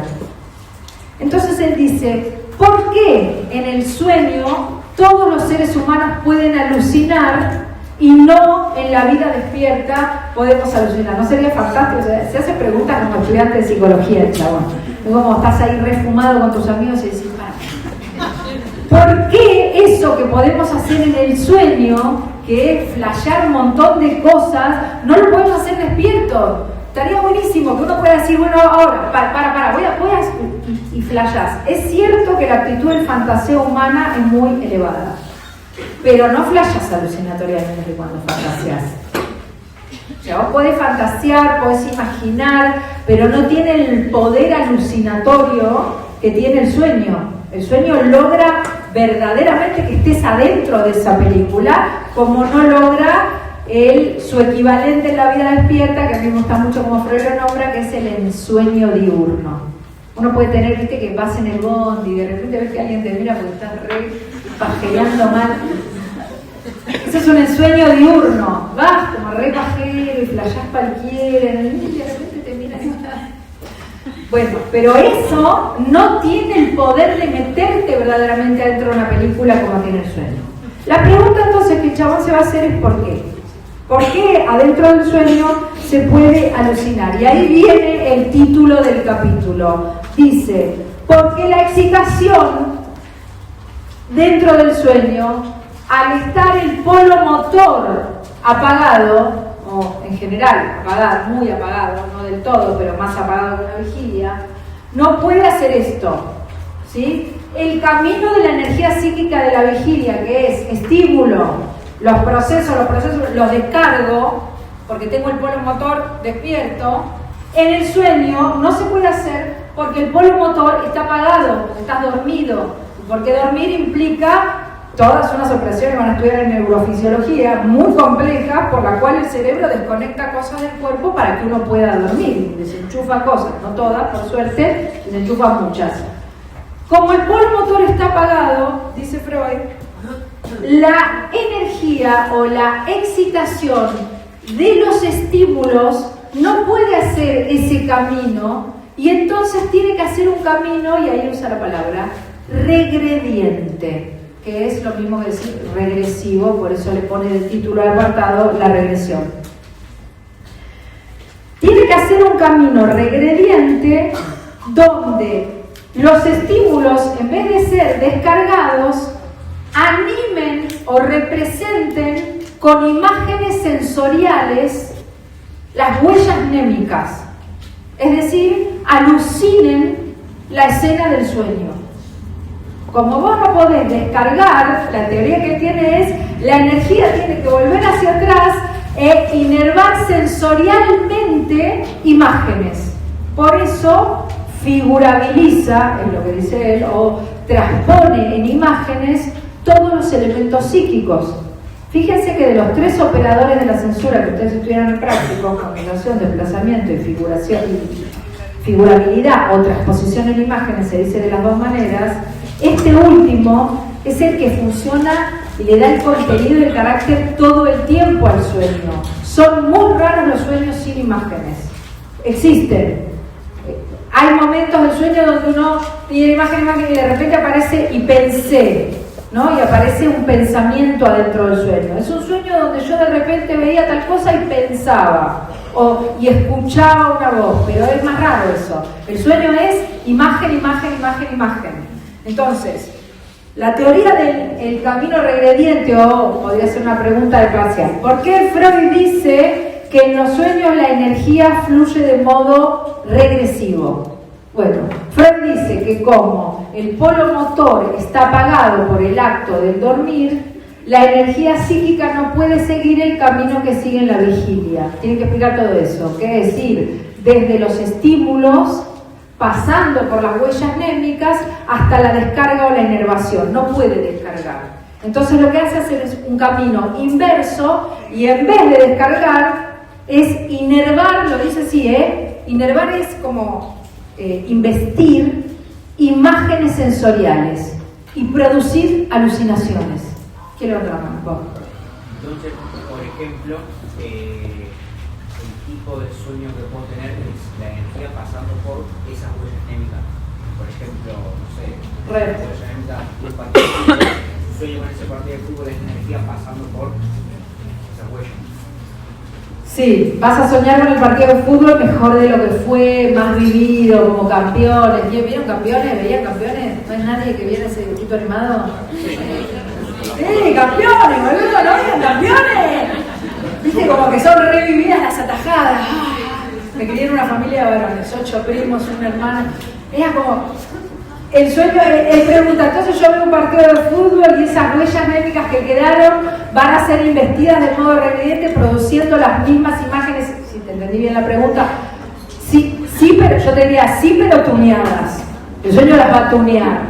Entonces él dice, ¿por qué en el sueño todos los seres humanos pueden alucinar y no en la vida despierta podemos alucinar? ¿No sería fantástico? O sea, se hace preguntas como estudiante de psicología, el chabón. Como estás ahí refumado con tus amigos y decís, ¿por qué eso que podemos hacer en el sueño, que es flashear un montón de cosas, no lo podemos hacer despierto? Estaría buenísimo que uno pueda decir, bueno, ahora, voy a y flashás. Es cierto que la actitud del fantaseo humana es muy elevada, pero no flashás alucinatoriamente cuando fantaseás. O sea, vos podés fantasear, podés imaginar, pero no tiene el poder alucinatorio que tiene el sueño. El sueño logra verdaderamente que estés adentro de esa película, como no logra su equivalente en la vida despierta, que a mí me gusta mucho como Freud lo nombra, que es el ensueño diurno. Uno puede tener, viste, que vas en el bondi y de repente ves que alguien te mira porque estás re pajeando mal. Eso es un ensueño diurno. Vas como re pajero y flashás cualquiera y de repente te miras y estás... Bueno, pero eso no tiene el poder de meterte verdaderamente adentro de una película como tiene el sueño. La pregunta entonces que el chabón se va a hacer es ¿por qué? ¿Por qué adentro del sueño se puede alucinar? Y ahí viene el título del capítulo. Dice, porque la excitación dentro del sueño, al estar el polo motor apagado, o en general apagado, muy apagado, no del todo, pero más apagado que una vigilia, no puede hacer esto, ¿sí? El camino de la energía psíquica de la vigilia, que es estímulo, los procesos, los descargo, porque tengo el polo motor despierto, en el sueño no se puede hacer porque el polo motor está apagado, porque estás dormido, porque dormir implica todas unas operaciones que van a estudiar en neurofisiología muy complejas, por la cual el cerebro desconecta cosas del cuerpo para que uno pueda dormir, desenchufa cosas, no todas, por suerte, desenchufa muchas. Como el polo motor está apagado, dice Freud, la energía o la excitación de los estímulos no puede hacer ese camino y entonces tiene que hacer un camino, y ahí usa la palabra regrediente, que es lo mismo que decir regresivo, por eso le pone el título al apartado la regresión. Tiene que hacer un camino regrediente donde los estímulos, en vez de ser descargados, animen o representen con imágenes sensoriales las huellas mnémicas, es decir, alucinen la escena del sueño. Como vos no podés descargar, la teoría que tiene es la energía tiene que volver hacia atrás e inervar sensorialmente imágenes. Por eso figurabiliza, es lo que dice él, o transpone en imágenes todos los elementos psíquicos. Fíjense que de los 3 operadores de la censura que ustedes estudiaron en práctico, combinación, desplazamiento y figuración, y figurabilidad o transposición en imágenes, se dice de las dos maneras, este último es el que funciona y le da el contenido y el carácter todo el tiempo al sueño. Son muy raros los sueños sin imágenes. Existen. Hay momentos del sueño donde uno tiene imagen y de repente aparece y pensé, ¿no? Y aparece un pensamiento adentro del sueño. Es un sueño donde yo de repente veía tal cosa y pensaba, y escuchaba una voz, pero es más raro eso. El sueño es imagen, imagen, imagen, imagen. Entonces, la teoría del camino regrediente, o podría ser una pregunta de parcial, ¿por qué Freud dice que en los sueños la energía fluye de modo regresivo? Bueno, Freud dice que como el polo motor está apagado por el acto del dormir, la energía psíquica no puede seguir el camino que sigue en la vigilia. Tiene que explicar todo eso, que es decir, desde los estímulos, pasando por las huellas mnémicas hasta la descarga o la inervación. No puede descargar. Entonces lo que hace es un camino inverso, y en vez de descargar es inervar, lo dice así, inervar es como investir imágenes sensoriales y producir alucinaciones. Quiero otra mano. Entonces, por ejemplo, el tipo de sueño que puedo tener es la energía pasando por esas huellas mnémicas. Por ejemplo, no sé, huella mnémica de un partido de fútbol, un sueño con ese partido de fútbol es energía pasando por esas huellas. Sí, vas a soñar con el partido de fútbol mejor de lo que fue, más vivido, como campeones. ¿Vieron campeones? ¿Veían campeones? ¿No hay nadie que viera ese dibujito animado? ¡Campeones, boludo! ¿No veían campeones? Viste, como que son revividas las atajadas. Me crié en una familia de varones, 8 primos, una hermana. Era como... El sueño, él pregunta, entonces yo veo un partido de fútbol y esas huellas mnémicas que quedaron van a ser investidas de modo revidente produciendo las mismas imágenes, si te entendí bien la pregunta, sí, pero yo te diría, sí, pero tuneadas. El sueño las va a tunear,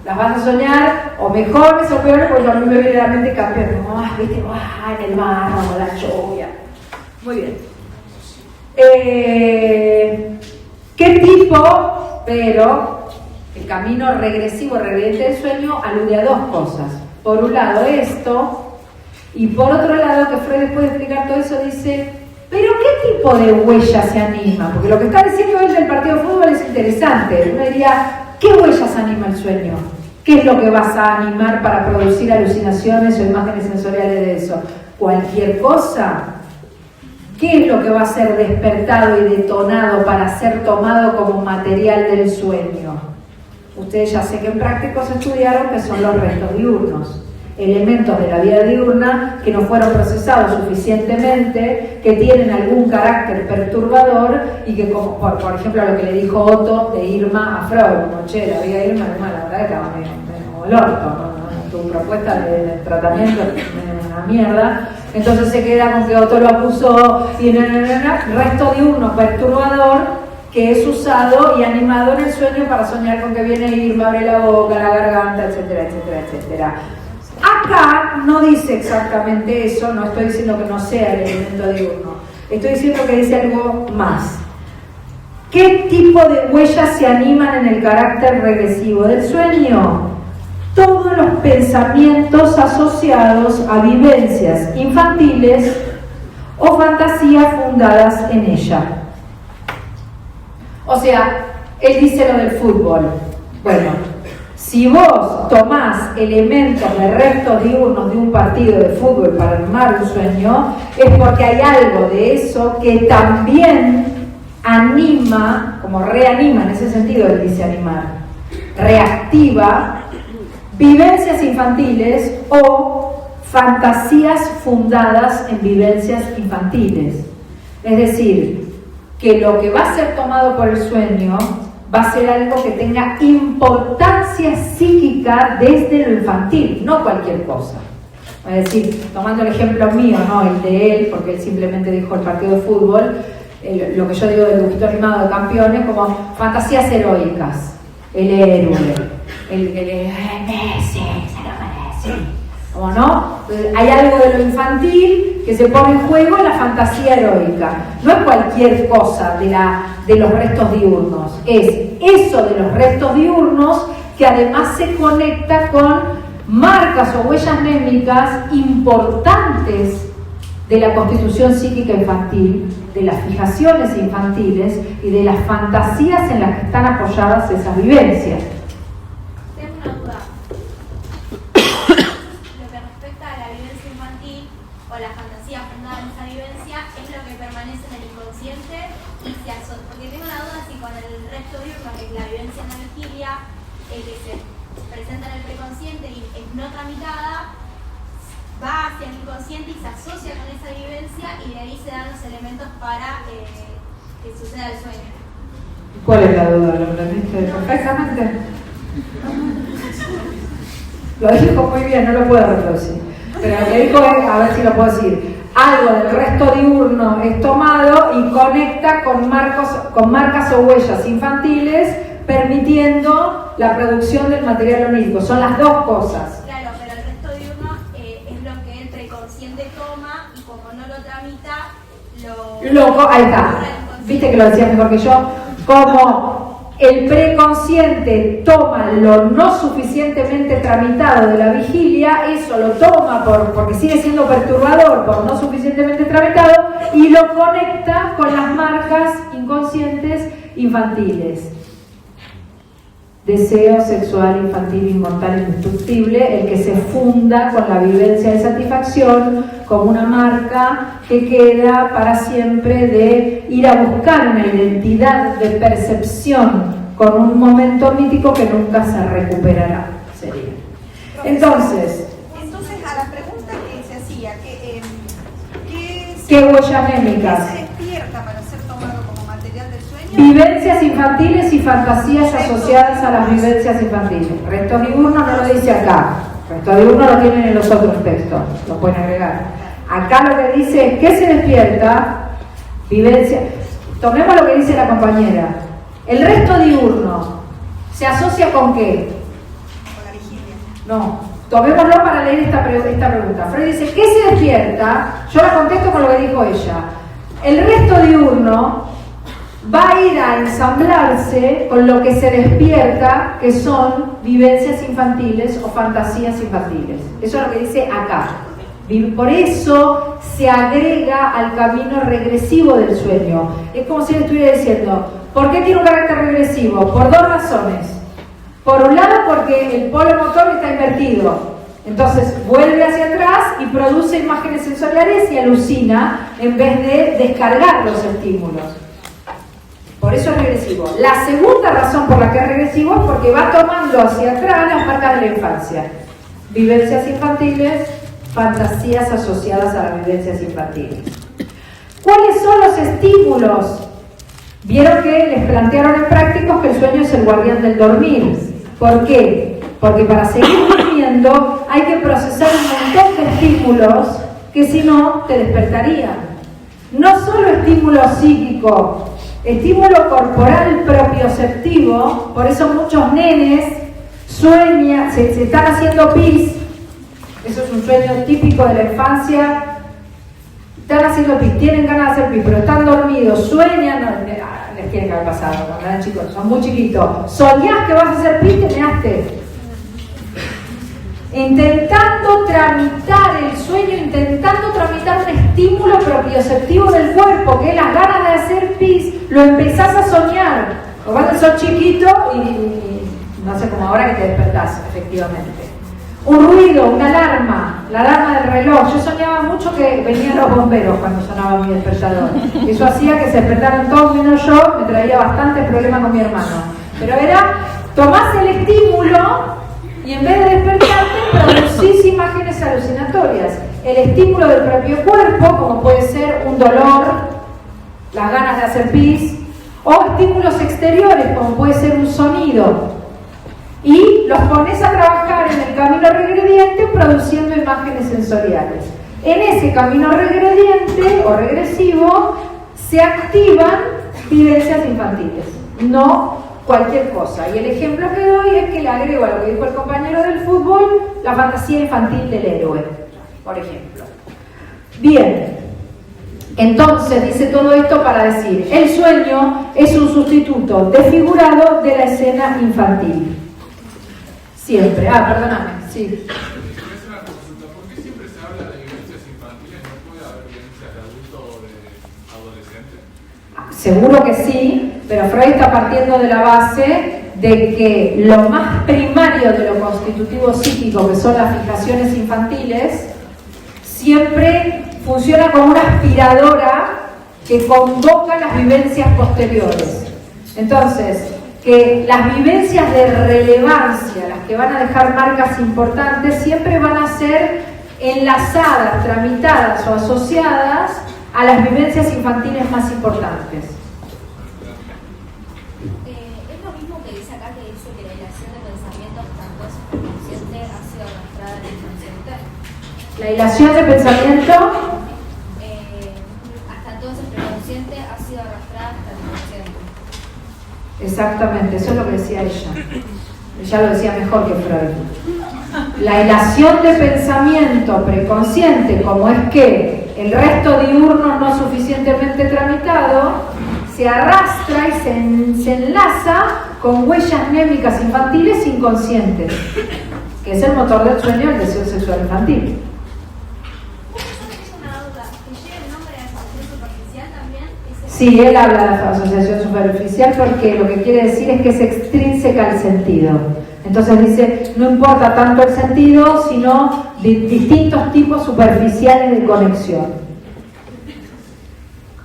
las vas a soñar o mejores o peores, porque a mí me viene a la mente campeón, como, viste, en el mar, o la lluvia. Muy bien. ¿Qué tipo? Pero... el camino regresivo, regrediente del sueño, alude a dos cosas. Por un lado esto, y por otro lado, que Freud después de explicar todo eso dice, ¿pero qué tipo de huella se anima? Porque lo que está diciendo él del partido de fútbol es interesante. Uno diría, ¿qué huellas anima el sueño? ¿Qué es lo que vas a animar para producir alucinaciones o imágenes sensoriales de eso? ¿Cualquier cosa? ¿Qué es lo que va a ser despertado y detonado para ser tomado como material del sueño? Ustedes ya sé que en prácticos estudiaron que son los restos diurnos, elementos de la vida diurna que no fueron procesados suficientemente, que tienen algún carácter perturbador y que, como por ejemplo lo que le dijo Otto de Irma a Freud, como che, la vida Irma, la verdad que estaba medio como el orto, ¿no? Tu propuesta de tratamiento es una mierda. Entonces se queda con que Otto lo acusó y resto diurno perturbador, que es usado y animado en el sueño para soñar con que viene Irma, abre la boca, la garganta, etcétera, etcétera, etcétera. Acá no dice exactamente eso, no estoy diciendo que no sea el elemento diurno, estoy diciendo que dice algo más. ¿Qué tipo de huellas se animan en el carácter regresivo del sueño? Todos los pensamientos asociados a vivencias infantiles o fantasías fundadas en ella. O sea, él dice lo del fútbol. Bueno, si vos tomás elementos de restos diurnos de un partido de fútbol para armar un sueño, es porque hay algo de eso que también anima, como reanima en ese sentido, él dice animar, reactiva vivencias infantiles o fantasías fundadas en vivencias infantiles. Es decir, que lo que va a ser tomado por el sueño va a ser algo que tenga importancia psíquica desde lo infantil, no cualquier cosa. Es decir, tomando el ejemplo mío, no el de él, porque él simplemente dijo el partido de fútbol, lo que yo digo del dibujito animado de Campeones, como fantasías heroicas, el héroe, el Messi, se lo merece. ¿Cómo no? Hay algo de lo infantil que se pone en juego en la fantasía heroica. No es cualquier cosa de los restos diurnos, es eso de los restos diurnos que además se conecta con marcas o huellas mnémicas importantes de la constitución psíquica infantil, de las fijaciones infantiles y de las fantasías en las que están apoyadas esas vivencias. Tengo una duda. Lo que respecta a la vivencia infantil o la fantasía fundada en esa vivencia es lo que permanece en el inconsciente y se asocia. Porque tengo la duda si con el resto diurno, que es la vivencia en la vigilia, que se presenta en el preconsciente y es no tramitada, va hacia el inconsciente y se asocia con esa vivencia y de ahí se dan los elementos para que suceda el sueño. ¿Cuál es la duda? ¿Lo entendiste perfectamente? Lo dijo muy bien, no lo puedo reproducir. Pero lo que dijo es, a ver si lo puedo decir, algo del resto diurno es tomado y conecta con marcas o huellas infantiles, permitiendo la producción del material onírico. Son las dos cosas. Claro, pero el resto diurno es lo que el preconsciente toma y como no lo tramita, Ahí está. Viste que lo decías mejor que yo. Como el preconsciente toma lo no suficientemente tramitado de la vigilia, eso lo toma porque sigue siendo perturbador por no suficientemente tramitado y lo conecta con las marcas inconscientes infantiles. Deseo sexual infantil inmortal indestructible, el que se funda con la vivencia de satisfacción como una marca que queda para siempre de ir a buscar una identidad de percepción con un momento mítico que nunca se recuperará, sería. Entonces, a la pregunta que se hacía, ¿qué huellas mnémicas? ¿Qué se despierta para ser tomado como material del sueño? Vivencias infantiles y fantasías asociadas a las vivencias infantiles. Restos diurnos no lo dice acá. Restos diurnos lo tienen en los otros textos. Lo pueden agregar. Acá lo que dice es que se despierta vivencia. Tomemos lo que dice la compañera. El resto diurno se asocia con qué? Con la vigilia. No. Tomémoslo para leer esta pregunta. Freud dice, ¿qué se despierta? Yo la contesto con lo que dijo ella. El resto diurno va a ir a ensamblarse con lo que se despierta, que son vivencias infantiles o fantasías infantiles. Eso es lo que dice acá. Por eso se agrega al camino regresivo del sueño. Es como si le estuviera diciendo, ¿por qué tiene un carácter regresivo? Por dos razones. Por un lado, porque el polo motor está invertido. Entonces vuelve hacia atrás y produce imágenes sensoriales y alucina en vez de descargar los estímulos. Por eso es regresivo. La segunda razón por la que es regresivo es porque va tomando hacia atrás las marcas de la infancia. Vivencias infantiles, fantasías asociadas a las vivencias infantiles. ¿Cuáles son los estímulos? Vieron que les plantearon en prácticos que el sueño es el guardián del dormir. ¿Por qué? Porque para seguir durmiendo hay que procesar un montón de estímulos que si no te despertarían. No solo estímulo psíquico, estímulo corporal propioceptivo. Por eso muchos nenes sueñan, se están haciendo pis. Eso es un sueño típico de la infancia. Están haciendo pis, tienen ganas de hacer pis, pero están dormidos, sueñan, les tiene que haber pasado cuando eran chicos, son muy chiquitos. Soñás que vas a hacer pis, te measte. Intentando tramitar el sueño, intentando tramitar un estímulo propioceptivo del cuerpo, que es las ganas de hacer pis, lo empezás a soñar. O cuando sos chiquito y no sé, como ahora que te despertás, efectivamente. Un ruido, una alarma, la alarma del reloj. Yo soñaba mucho que venían los bomberos cuando sonaba mi despertador. Eso hacía que se despertaran todos menos yo, me traía bastantes problemas con mi hermano. Pero era, tomás el estímulo y en vez de despertarte, producís imágenes alucinatorias. El estímulo del propio cuerpo, como puede ser un dolor, las ganas de hacer pis, o estímulos exteriores, como puede ser un sonido. Y los pones a trabajar en el camino regrediente produciendo imágenes sensoriales. En ese camino regrediente o regresivo se activan vivencias infantiles, no cualquier cosa. Y el ejemplo que doy es que le agrego a lo que dijo el compañero del fútbol, la fantasía infantil del héroe, por ejemplo. Bien, entonces dice todo esto para decir, el sueño es un sustituto desfigurado de la escena infantil. Siempre. Perdóname, sí. Una consulta, ¿por qué siempre se habla de vivencias infantiles? ¿No puede haber vivencias de adulto o de adolescente? Seguro que sí, pero Freud está partiendo de la base de que lo más primario de lo constitutivo psíquico, que son las fijaciones infantiles, siempre funciona como una aspiradora que convoca las vivencias posteriores. Entonces, que las vivencias de relevancia, las que van a dejar marcas importantes, siempre van a ser enlazadas, tramitadas o asociadas a las vivencias infantiles más importantes. Es lo mismo que dice acá, que dice que la hilación de pensamientos tanto es superconsciente ha sido arrastrada al inconsciente. La hilación de pensamiento hasta entonces preconsciente ha sido arrastrada hasta el inconsciente. Exactamente, eso es lo que decía ella. Ella lo decía mejor que Freud. La hilación de pensamiento preconsciente, como es que el resto diurno no suficientemente tramitado, se arrastra y se enlaza con huellas mnémicas infantiles inconscientes, que es el motor del sueño, el deseo sexual infantil. Sí, él habla de la asociación superficial porque lo que quiere decir es que es extrínseca al sentido. Entonces dice, no importa tanto el sentido, sino distintos tipos superficiales de conexión.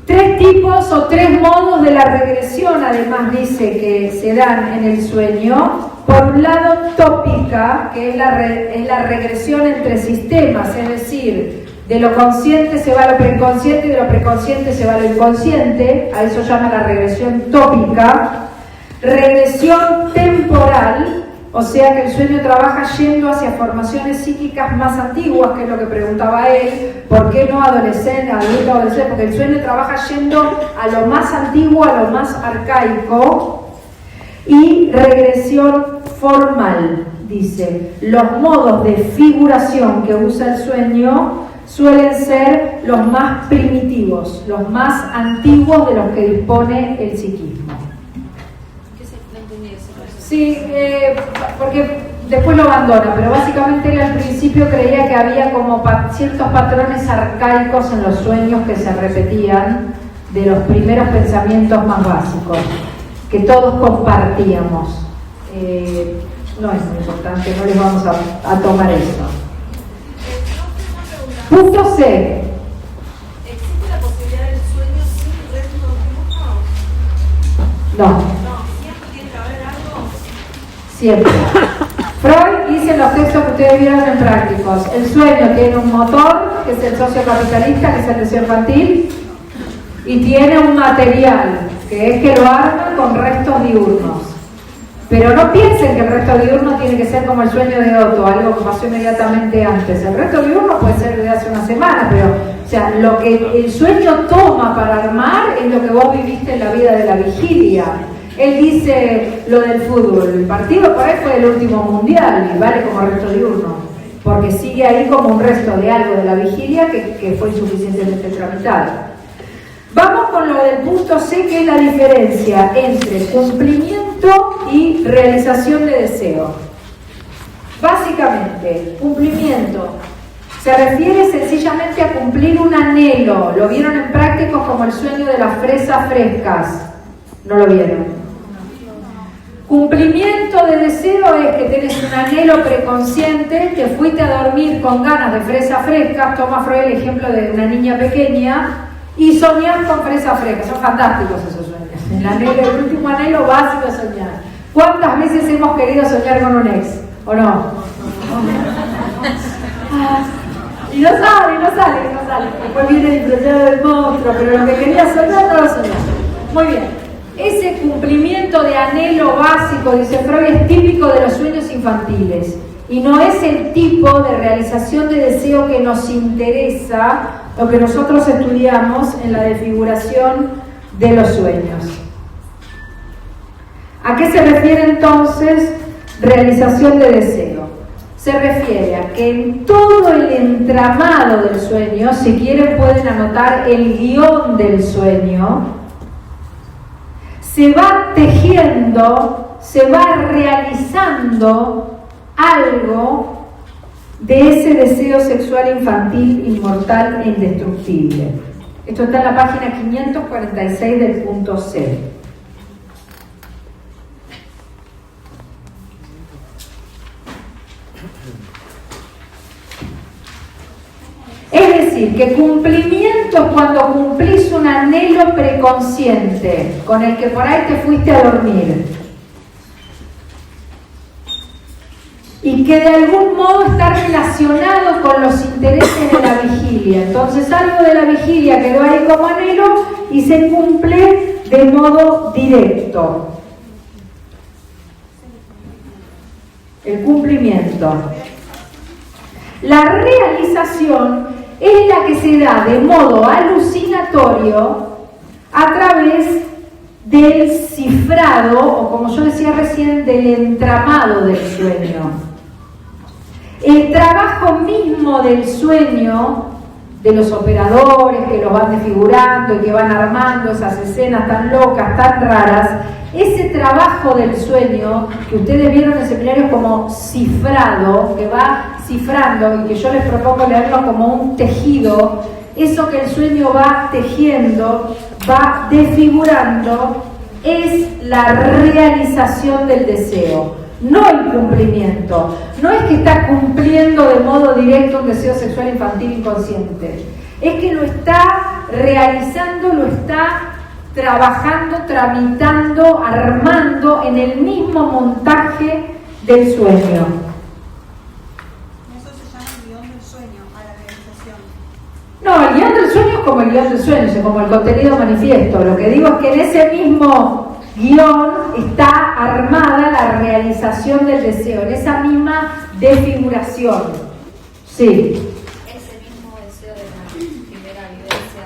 3 tipos o 3 modos de la regresión, además dice que se dan en el sueño. Por un lado, tópica, que es la regresión entre sistemas, es decir, de lo consciente se va a lo preconsciente y de lo preconsciente se va a lo inconsciente. A eso llama la regresión tópica. Regresión temporal, o sea que el sueño trabaja yendo hacia formaciones psíquicas más antiguas, que es lo que preguntaba él. ¿Por qué no adolescente, adulto, adolescente? Porque el sueño trabaja yendo a lo más antiguo, a lo más arcaico. Y regresión formal, dice, los modos de figuración que usa el sueño suelen ser los más primitivos, los más antiguos de los que dispone el psiquismo. ¿Qué se entendía eso? Sí, porque después lo abandona, pero básicamente él al principio creía que había como ciertos patrones arcaicos en los sueños que se repetían de los primeros pensamientos más básicos, que todos compartíamos. No es muy importante, no les vamos a tomar eso. Punto C. ¿Existe la posibilidad del sueño sin resto diurno? No. No, siempre tiene que haber algo. Siempre. Freud dice en los textos que ustedes vieron en prácticos, el sueño tiene un motor, que es el sociocapitalista, que es el deseo infantil, y tiene un material, que es que lo arman con restos diurnos. Pero no piensen que el resto diurno tiene que ser como el sueño de Otto, algo que pasó inmediatamente antes. El resto diurno puede ser de hace una semana, pero o sea, lo que el sueño toma para armar es lo que vos viviste en la vida de la vigilia. Él dice lo del fútbol, el partido por ahí fue el último mundial y vale como resto diurno, porque sigue ahí como un resto de algo de la vigilia que fue insuficientemente tramitado. Vamos con lo del punto C, que es la diferencia entre cumplimiento y realización de deseo. Básicamente, cumplimiento se refiere sencillamente a cumplir un anhelo. ¿Lo vieron en prácticos como el sueño de las fresas frescas? ¿No lo vieron? Cumplimiento de deseo es que tenés un anhelo preconsciente, te fuiste a dormir con ganas de fresa fresca, toma Freud el ejemplo de una niña pequeña, y soñás con fresa fresca. Son fantásticos esos sueños. El último anhelo básico es soñar. ¿Cuántas veces hemos querido soñar con un ex? ¿O no? Y no sale. Después viene disfrazado del monstruo, pero lo que quería soñar no lo soñaba. Muy bien. Ese cumplimiento de anhelo básico, dice Freud, es típico de los sueños infantiles y no es el tipo de realización de deseo que nos interesa, lo que nosotros estudiamos en la desfiguración de los sueños. ¿A qué se refiere entonces realización de deseo? Se refiere a que en todo el entramado del sueño, si quieren pueden anotar el guión del sueño, se va tejiendo, se va realizando algo de ese deseo sexual infantil, inmortal e indestructible. Esto está en la página 546 del punto C. Es decir, que cumplimiento es cuando cumplís un anhelo preconsciente con el que por ahí te fuiste a dormir y que de algún modo está relacionado con los intereses de la vigilia. Entonces algo de la vigilia quedó ahí como anhelo y se cumple de modo directo. El cumplimiento. La realización es la que se da de modo alucinatorio a través del cifrado, o como yo decía recién, del entramado del sueño. El trabajo mismo del sueño, de los operadores que lo van desfigurando y que van armando esas escenas tan locas, tan raras, ese trabajo del sueño que ustedes vieron en seminarios como cifrado, que va cifrando y que yo les propongo leerlo como un tejido, eso que el sueño va tejiendo, va desfigurando, es la realización del deseo, no el cumplimiento. No es que está cumpliendo de modo directo un deseo sexual infantil inconsciente, es que lo está realizando, lo está trabajando, tramitando, armando en el mismo montaje del sueño. Eso se llama el guión del sueño, a la realización. No, el guión del sueño es como el guión del sueño, es como el contenido manifiesto. Lo que digo es que en ese mismo guión está armada la realización del deseo, en esa misma desfiguración. Sí. Ese mismo deseo de la primera vivencia.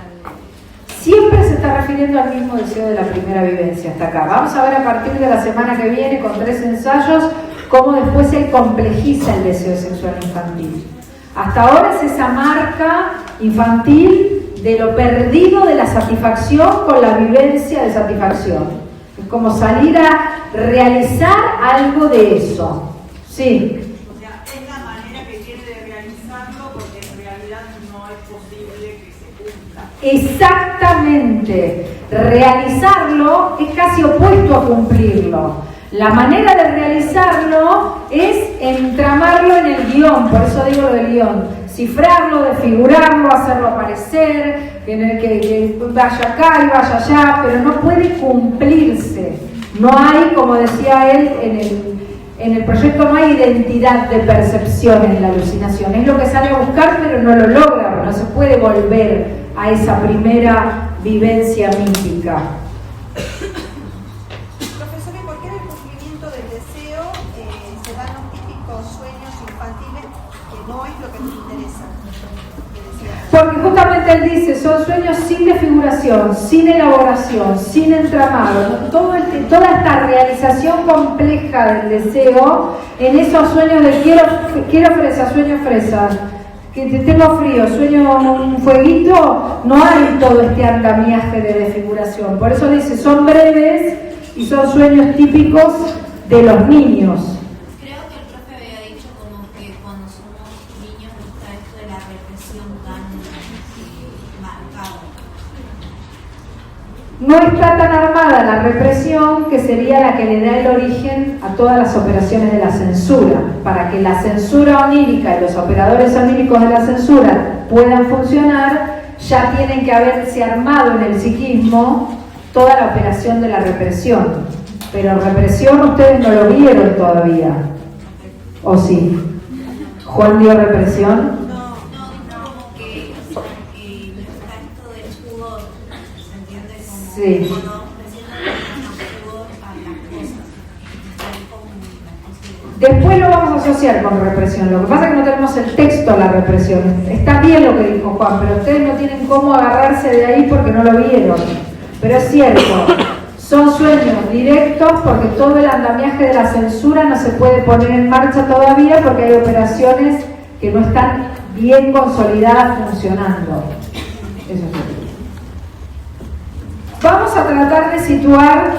Siempre se está refiriendo al mismo deseo de la primera vivencia hasta acá. Vamos a ver a partir de la semana que viene, con 3 ensayos, cómo después se complejiza el deseo sexual infantil. Hasta ahora es esa marca infantil de lo perdido de la satisfacción con la vivencia de satisfacción. Es como salir a realizar algo de eso. Sí. O sea, es la manera que tiene de realizarlo porque en realidad no es posible que se cumpla. Exactamente. Realizarlo es casi opuesto a cumplirlo. La manera de realizarlo es entramarlo en el guión, por eso digo lo del guión. Cifrarlo, desfigurarlo, hacerlo aparecer, tener que vaya acá y vaya allá, pero no puede cumplirse. No hay, como decía él en el proyecto, no hay identidad de percepción en la alucinación. Es lo que sale a buscar, pero no lo logra, no se puede volver a esa primera vivencia mítica. Profesor, ¿y por qué en el cumplimiento del deseo se dan los típicos sueños infantiles que no es lo que nos interesa? Porque justamente él dice, son sueños sin desfiguración, sin elaboración, sin entramado, ¿no? Toda esta realización compleja del deseo en esos sueños de quiero fresa, sueño fresa, que tengo frío, sueño un fueguito, no hay todo este andamiaje de desfiguración. Por eso dice, son breves y son sueños típicos de los niños. Creo que el profe había dicho como que cuando somos niños no está esto de la represión tan marcada. no está tan armada la represión, que sería la que le da el origen a todas las operaciones de la censura. Para que la censura onírica y los operadores oníricos de la censura puedan funcionar, ya tienen que haberse armado en el psiquismo toda la operación de la represión. Pero represión ustedes no lo vieron todavía, ¿o sí? ¿Juan dio represión? No, como que está esto del pudor, ¿se entiende? Como Sí. cuando recién no pudor a las cosas. Después lo vamos a asociar con represión. Lo que pasa es que no tenemos el texto a la represión. Está bien lo que dijo Juan, pero ustedes no tienen cómo agarrarse de ahí porque no lo vieron. Pero es cierto, son sueños directos porque todo el andamiaje de la censura no se puede poner en marcha todavía porque hay operaciones que no están bien consolidadas funcionando. Eso es cierto. Vamos a tratar de situar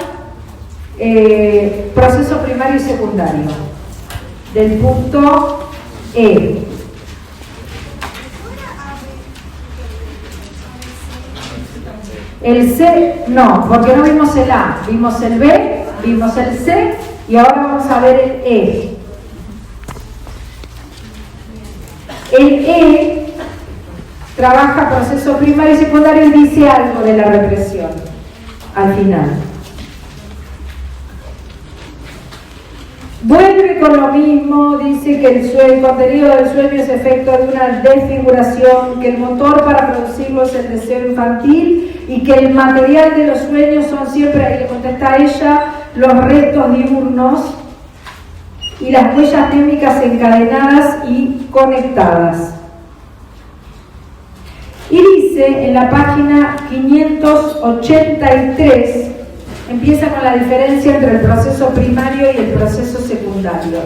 proceso primario y secundario del punto E. El C, no, porque no vimos el A, vimos el B, vimos el C y ahora vamos a ver el E. El E trabaja proceso primario y secundario y dice algo de la represión al final. Vuelve con lo mismo, dice que el contenido del sueño es efecto de una desfiguración, que el motor para producirlo es el deseo infantil y que el material de los sueños son siempre, ahí le contesta ella, los restos diurnos y las huellas técnicas encadenadas y conectadas. Y dice en la página 583, empieza con la diferencia entre el proceso primario y el proceso secundario.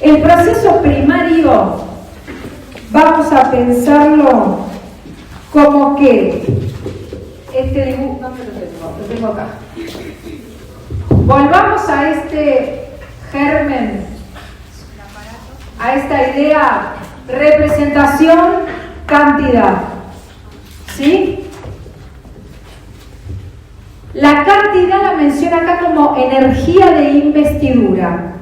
El proceso primario, vamos a pensarlo como que, este dibujo, ¿dónde lo tengo? Lo tengo acá. Volvamos a este germen, a esta idea, representación, cantidad. ¿Sí? La cantidad la menciona acá como energía de investidura.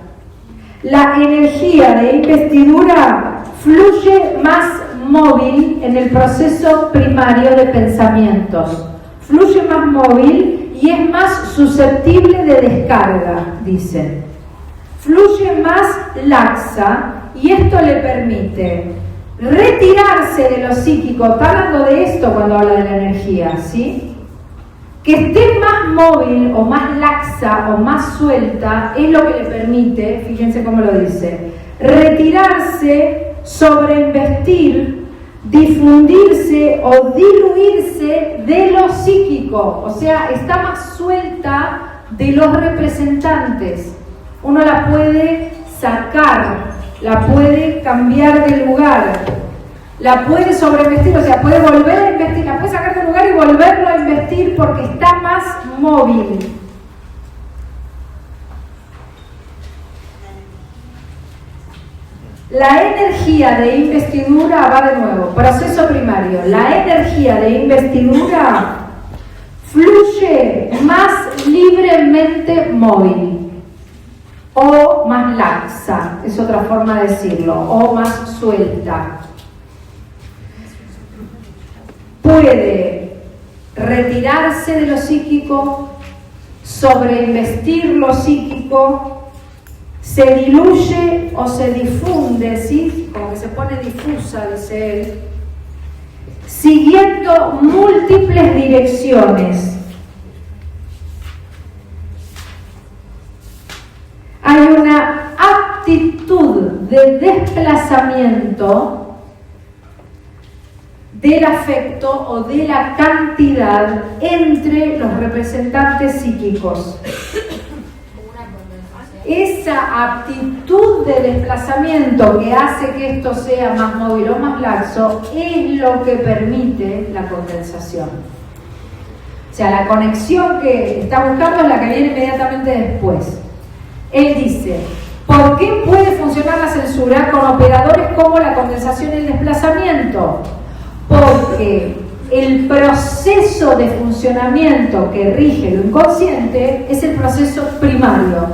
La energía de investidura fluye más móvil en el proceso primario de pensamientos. Fluye más móvil y es más susceptible de descarga, dice. Fluye más laxa y esto le permite retirarse de lo psíquico. Está hablando de esto cuando habla de la energía, ¿sí? Que esté más móvil o más laxa o más suelta es lo que le permite, fíjense cómo lo dice, retirarse, sobreinvestir, difundirse o diluirse de lo psíquico. O sea, está más suelta de los representantes. Uno la puede sacar, la puede cambiar de lugar, la puede sobreinvestir, o sea, puede volver a investir, la puede sacar del lugar y volverlo a investir porque está más móvil. La energía de investidura va de nuevo, proceso primario. La energía de investidura fluye más libremente móvil o más laxa, es otra forma de decirlo, o más suelta. Puede retirarse de lo psíquico, sobreinvestir lo psíquico, se diluye o se difunde, ¿sí? Como que se pone difusa, dice él, siguiendo múltiples direcciones. Hay una actitud de desplazamiento del afecto o de la cantidad entre los representantes psíquicos. Esa aptitud de desplazamiento que hace que esto sea más móvil o más laxo es lo que permite la condensación. O sea, la conexión que está buscando es la que viene inmediatamente después. Él dice, ¿por qué puede funcionar la censura con operadores como la condensación y el desplazamiento? Porque el proceso de funcionamiento que rige lo inconsciente es el proceso primario,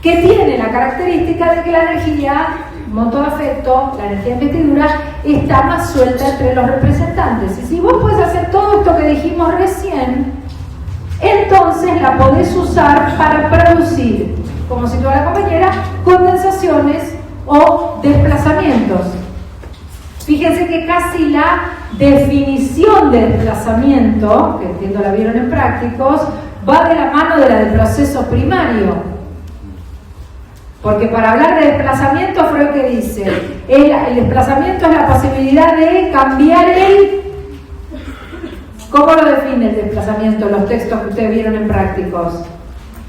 que tiene la característica de que la energía, monto de afecto, la energía de investidura, está más suelta entre los representantes. Y si vos podés hacer todo esto que dijimos recién, entonces la podés usar para producir, como citó la compañera, condensaciones o desplazamientos. Fíjense que casi la definición de desplazamiento, que entiendo la vieron en prácticos, va de la mano de la del proceso primario. Porque para hablar de desplazamiento, Freud que dice, el desplazamiento es la posibilidad de cambiar el... ¿Cómo lo define el desplazamiento en los textos que ustedes vieron en prácticos?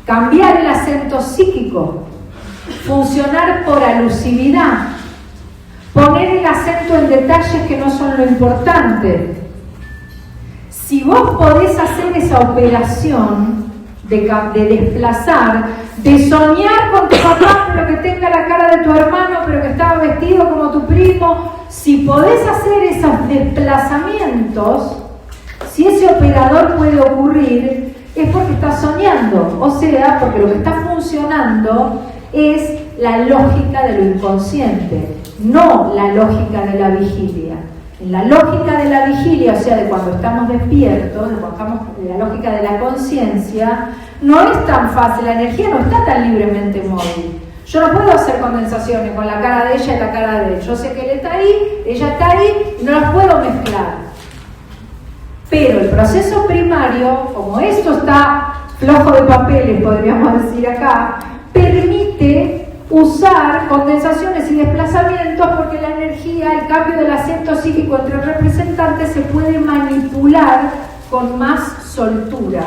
Cambiar el acento psíquico, funcionar por alusividad, poner el acento en detalles que no son lo importante. Si vos podés hacer esa operación de desplazar, de soñar con tu papá pero que tenga la cara de tu hermano pero que estaba vestido como tu primo, si podés hacer esos desplazamientos, si ese operador puede ocurrir, es porque estás soñando, o sea, porque lo que está funcionando es la lógica de lo inconsciente, no la lógica de la vigilia. En la lógica de la vigilia, o sea, de cuando estamos despiertos, de cuando estamos en la lógica de la conciencia, no es tan fácil, la energía no está tan libremente móvil. Yo no puedo hacer condensaciones con la cara de ella y la cara de él. Yo sé que él está ahí, ella está ahí, y no las puedo mezclar. Pero el proceso primario, como esto está flojo de papeles, podríamos decir acá, permite usar condensaciones y desplazamientos porque la energía, el cambio del acento psíquico entre representantes se puede manipular con más soltura.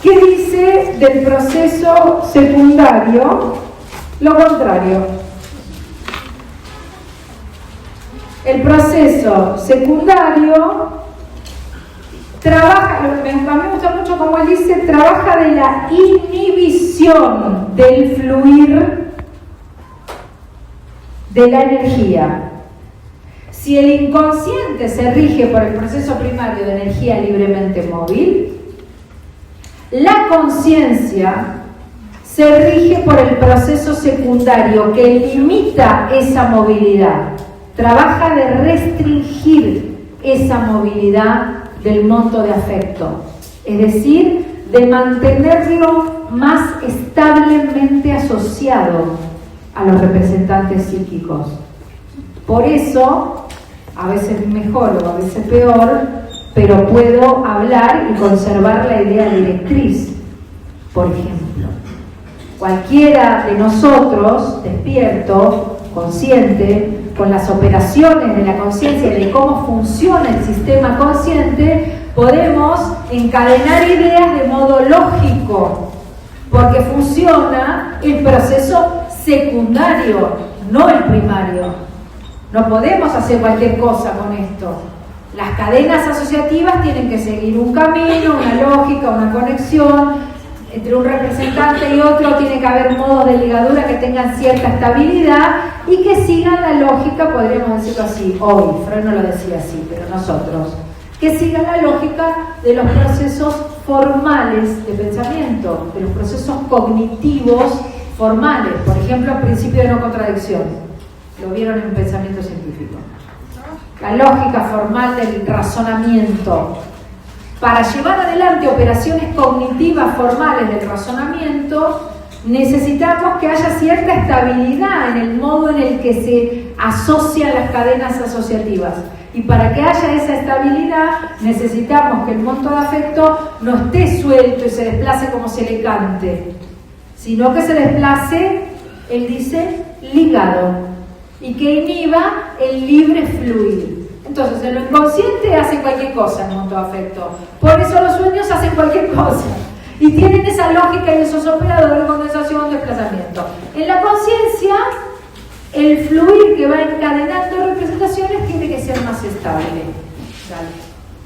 ¿Qué dice del proceso secundario? Lo contrario. El proceso secundario trabaja, a mí me gusta mucho como él dice, trabaja de la inhibición del fluir de la energía. Si el inconsciente se rige por el proceso primario de energía libremente móvil, la conciencia se rige por el proceso secundario que limita esa movilidad, trabaja de restringir esa movilidad del monto de afecto, es decir, de mantenerlo más establemente asociado a los representantes psíquicos. Por eso, a veces mejor o a veces peor, pero puedo hablar y conservar la idea directriz. Por ejemplo, cualquiera de nosotros, despierto, consciente, con las operaciones de la conciencia y de cómo funciona el sistema consciente, podemos encadenar ideas de modo lógico, porque funciona el proceso secundario, no el primario. No podemos hacer cualquier cosa con esto. Las cadenas asociativas tienen que seguir un camino, una lógica, una conexión. Entre un representante y otro tiene que haber modos de ligadura que tengan cierta estabilidad y que sigan la lógica, podríamos decirlo así, hoy, Freud no lo decía así, pero nosotros, que sigan la lógica de los procesos formales de pensamiento, de los procesos cognitivos formales, por ejemplo, el principio de no contradicción, lo vieron en pensamiento científico. La lógica formal del razonamiento. Para llevar adelante operaciones cognitivas formales del razonamiento, necesitamos que haya cierta estabilidad en el modo en el que se asocian las cadenas asociativas. Y para que haya esa estabilidad, necesitamos que el monto de afecto no esté suelto y se desplace como se le cante, sino que se desplace, él dice, ligado, y que inhiba el libre fluir. Entonces, en lo inconsciente hacen cualquier cosa en el monto de afecto. Por eso los sueños hacen cualquier cosa. Y tienen esa lógica y esos operadores de condensación, desplazamiento. En la conciencia, el fluir que va encadenando representaciones tiene que ser más estable. Dale.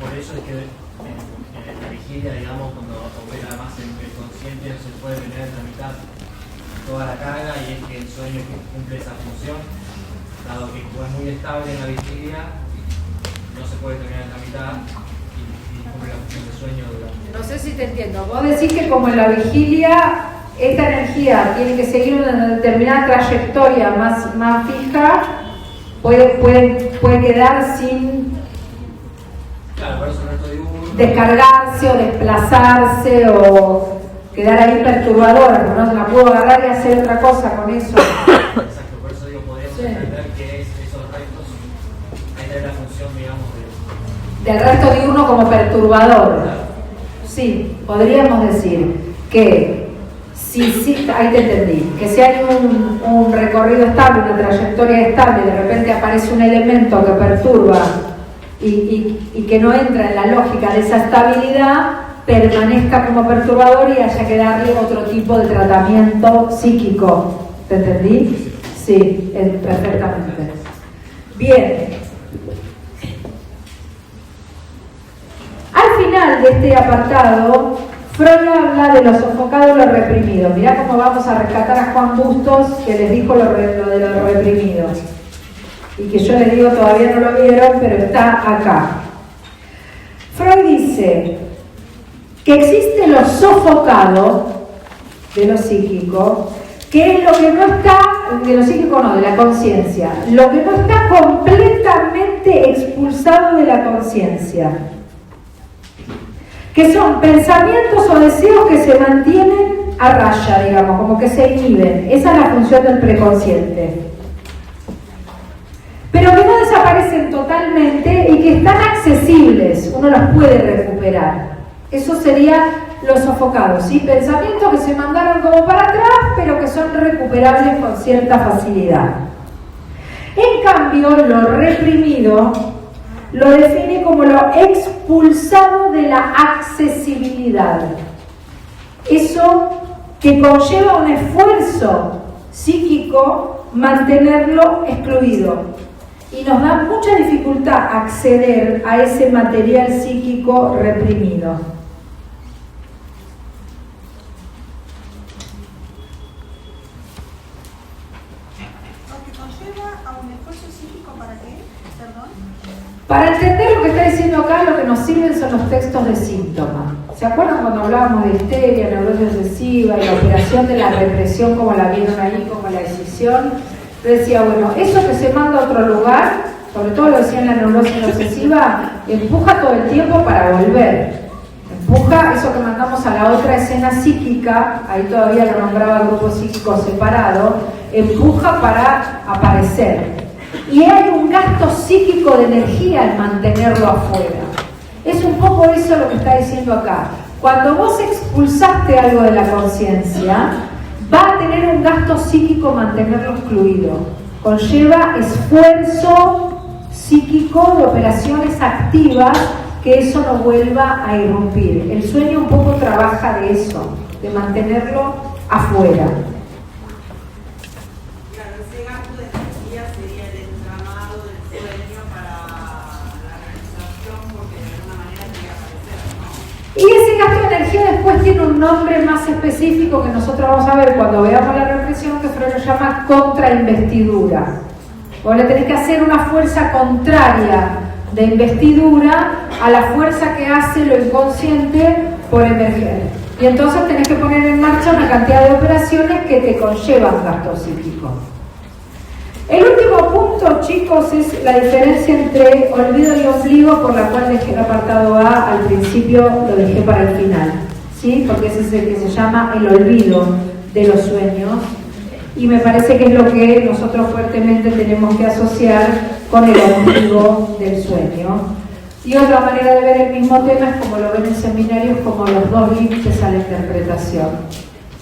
Por eso es que en la vigilia, digamos, cuando opera más en el consciente, se puede tener tramitar toda la carga y es que el sueño cumple esa función. dado que como es muy estable en la vigilia, no se puede terminar en la mitad y cumple la función de sueño durante. No sé si te entiendo. Vos decís que como en la vigilia esta energía tiene que seguir una determinada trayectoria más fija, puede quedar sin descargarse o desplazarse o quedar ahí perturbadora, porque no se la puedo agarrar y hacer otra cosa con eso. Exacto, por eso digo, podríamos entender que esos restos entran en la función, digamos, del resto diurno como perturbador. Sí, podríamos decir que sí, ahí te entendí, que si hay un recorrido estable, una trayectoria estable, de repente aparece un elemento que perturba y que no entra en la lógica de esa estabilidad, permanezca como perturbador y haya que darle otro tipo de tratamiento psíquico. ¿Te entendí? Sí, perfectamente. Bien. Al final de este apartado, Freud habla de lo sofocado y lo reprimido. Mirá cómo vamos a rescatar a Juan Bustos, que les dijo lo de lo reprimido. Y que yo les digo, todavía no lo vieron, pero está acá. Freud dice que existe lo sofocado de lo psíquico, que es lo que no está, de lo psíquico no, de la conciencia, lo que no está completamente expulsado de la conciencia, que son pensamientos o deseos que se mantienen a raya, digamos, como que se inhiben. Esa es la función del preconsciente. Pero que no desaparecen totalmente y que están accesibles, uno los puede recuperar. Eso sería lo sofocado, ¿sí? Pensamientos que se mandaron como para atrás, pero que son recuperables con cierta facilidad. En cambio, lo reprimido lo define como lo expulsado de la accesibilidad. Eso que conlleva un esfuerzo psíquico mantenerlo excluido. Y nos da mucha dificultad acceder a ese material psíquico reprimido. Lo que conlleva a un esfuerzo psíquico, ¿para qué? Perdón. Para entender lo que está diciendo acá, lo que nos sirven son los textos de síntomas. ¿Se acuerdan cuando hablábamos de histeria, neurosis obsesiva y la operación de la represión, como la vieron ahí, como la decisión? Yo decía, bueno, eso que se manda a otro lugar, sobre todo lo decía en la neurosis obsesiva, empuja todo el tiempo para volver. Empuja eso que mandamos a la otra escena psíquica, ahí todavía lo nombraba grupo psíquico separado, empuja para aparecer. Y hay un gasto psíquico de energía al mantenerlo afuera. Es un poco eso lo que está diciendo acá. Cuando vos expulsaste algo de la conciencia, va a tener un gasto psíquico mantenerlo excluido. Conlleva esfuerzo psíquico de operaciones activas que eso no vuelva a irrumpir. El sueño un poco trabaja de eso, de mantenerlo afuera. Claro, ese gasto de energía sería el entramado del sueño para la realización, porque de alguna manera tiene que aparecer, ¿no? Y ese gasto de energía después tiene un nombre más específico que nosotros vamos a ver cuando veamos la represión, que Freud lo llama contrainvestidura. Vos le tenés que hacer una fuerza contraria de investidura a la fuerza que hace lo inconsciente por emerger. Y entonces tenés que poner en marcha una cantidad de operaciones que te conllevan gasto psíquico. El último punto, chicos, es la diferencia entre olvido y ombligo, por la cual dejé el apartado A al principio, lo dejé para el final, ¿sí? Porque ese es el que se llama el olvido de los sueños, y me parece que es lo que nosotros fuertemente tenemos que asociar con el ombligo del sueño. Y otra manera de ver el mismo tema es como lo ven en seminarios, como los dos límites a la interpretación,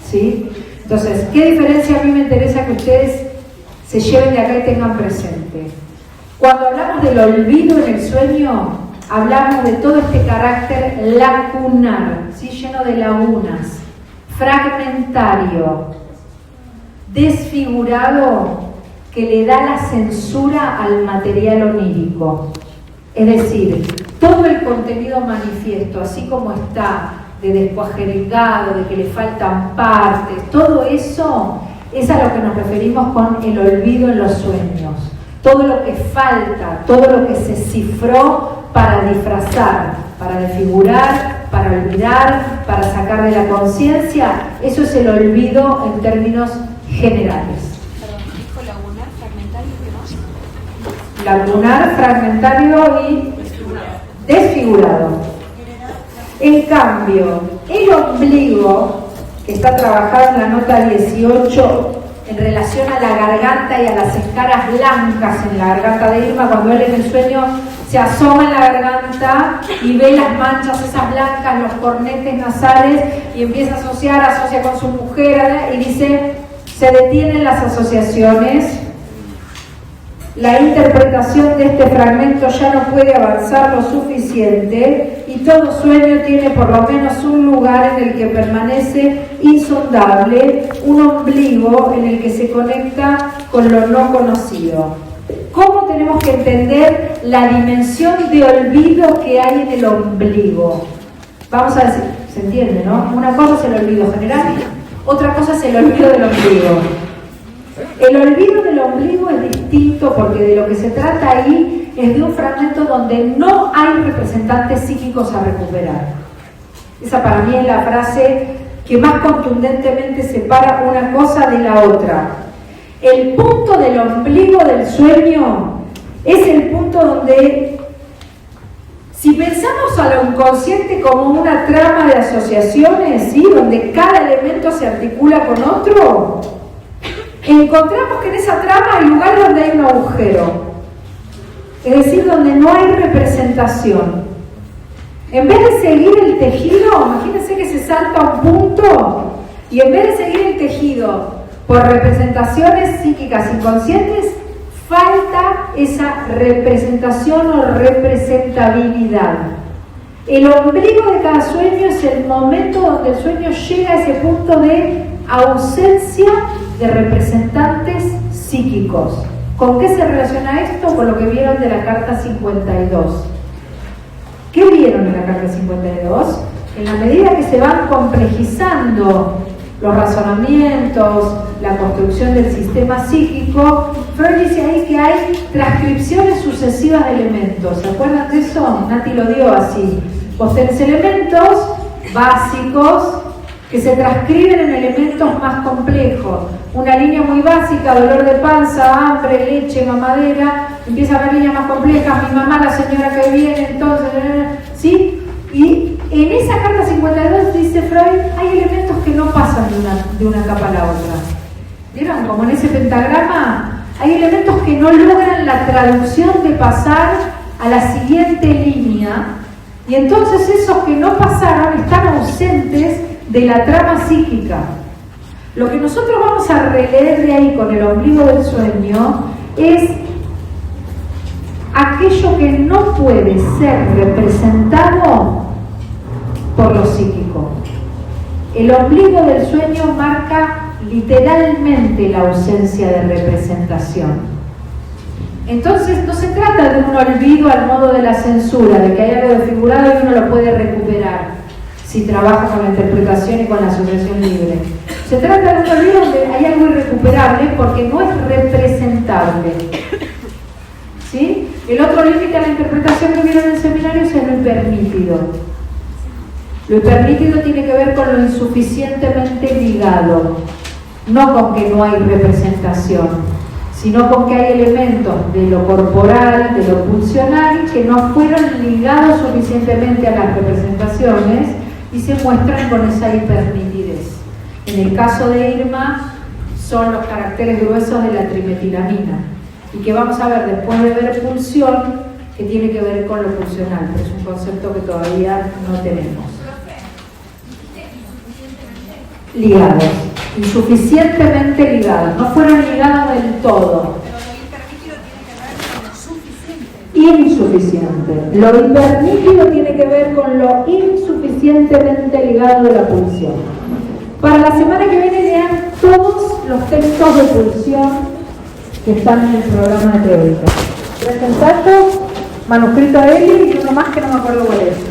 ¿sí? Entonces, ¿qué diferencia a mí me interesa que ustedes se lleven de acá y tengan presente? Cuando hablamos del olvido en el sueño, hablamos de todo este carácter lacunar, ¿sí? Lleno de lagunas, fragmentario, desfigurado, que le da la censura al material onírico. Es decir, todo el contenido manifiesto, así como está, de descuajeringado, de que le faltan partes, todo eso es a lo que nos referimos con el olvido en los sueños. todo lo que falta, todo lo que se cifró para disfrazar, para desfigurar, para olvidar, para sacar de la conciencia, eso es el olvido en términos generales. Perdón, dijo lagunar, fragmentario, ¿qué más? Lagunar, fragmentario y desfigurado. En cambio, el ombligo, que está trabajado en la nota 18 en relación a la garganta y a las escaras blancas en la garganta de Irma, cuando él en el sueño se asoma en la garganta y ve las manchas esas blancas, los cornetes nasales, y empieza a asocia con su mujer, y dice, se detienen las asociaciones, la interpretación de este fragmento ya no puede avanzar lo suficiente y todo sueño tiene por lo menos un lugar en el que permanece insondable, un ombligo en el que se conecta con lo no conocido. ¿Cómo tenemos que entender la dimensión de olvido que hay en el ombligo? Vamos a decir, se entiende, ¿no? Una cosa es el olvido general, otra cosa es el olvido del ombligo. El olvido del ombligo es distinto porque de lo que se trata ahí es de un fragmento donde no hay representantes psíquicos a recuperar. Esa para mí es la frase que más contundentemente separa una cosa de la otra. El punto del ombligo del sueño es el punto donde, si pensamos a lo inconsciente como una trama de asociaciones, ¿sí?, donde cada elemento se articula con otro, encontramos que en esa trama hay lugares donde hay un agujero, es decir, donde no hay representación. En vez de seguir el tejido, imagínense que se salta un punto y en vez de seguir el tejido por representaciones psíquicas inconscientes, falta esa representación o representabilidad. El ombligo de cada sueño es el momento donde el sueño llega a ese punto de ausencia de representantes psíquicos. ¿Con qué se relaciona esto? Con lo que vieron de la carta 52. ¿Qué vieron en la carta 52? En la medida que se van complejizando los razonamientos, la construcción del sistema psíquico, Freud dice ahí que hay transcripciones sucesivas de elementos. ¿Se acuerdan de eso? Nati lo dio así. Vos tenés elementos básicos que se transcriben en elementos más complejos. Una línea muy básica, dolor de panza, hambre, leche, mamadera, empieza a haber líneas más complejas, mi mamá, la señora que viene, entonces, ¿sí? Y en esa carta 52 dice Freud, hay elementos que no pasan de una capa a la otra. ¿Vieron? Como en ese pentagrama, hay elementos que no logran la traducción de pasar a la siguiente línea, y entonces esos que no pasaron están ausentes de la trama psíquica. Lo que nosotros vamos a releer de ahí con el ombligo del sueño es aquello que no puede ser representado por lo psíquico. El ombligo del sueño marca literalmente la ausencia de representación. Entonces no se trata de un olvido al modo de la censura, de que hay algo desfigurado y uno lo puede recuperar si trabaja con la interpretación y con la asociación libre. Se trata de un olvido donde hay algo irrecuperable porque no es representable. ¿Sí? El otro límite a la interpretación que vieron en el seminario es lo impermitido. Lo impermitido tiene que ver con lo insuficientemente ligado, no con que no hay representación, sino con que hay elementos de lo corporal, de lo pulsional, que no fueron ligados suficientemente a las representaciones y se muestran con esa hipernitidez. En el caso de Irma, son los caracteres gruesos de la trimetilamina, y que vamos a ver después de ver pulsión, que tiene que ver con lo pulsional, pero es un concepto que todavía no tenemos. Ligados, insuficientemente ligados, no fueron ligados del todo. Insuficiente. Lo impermitido tiene que ver con lo insuficientemente ligado de la pulsión. Para la semana que viene lean todos los textos de pulsión que están en el programa de teórica. Presentato, manuscrito de Eli y uno más que no me acuerdo cuál es.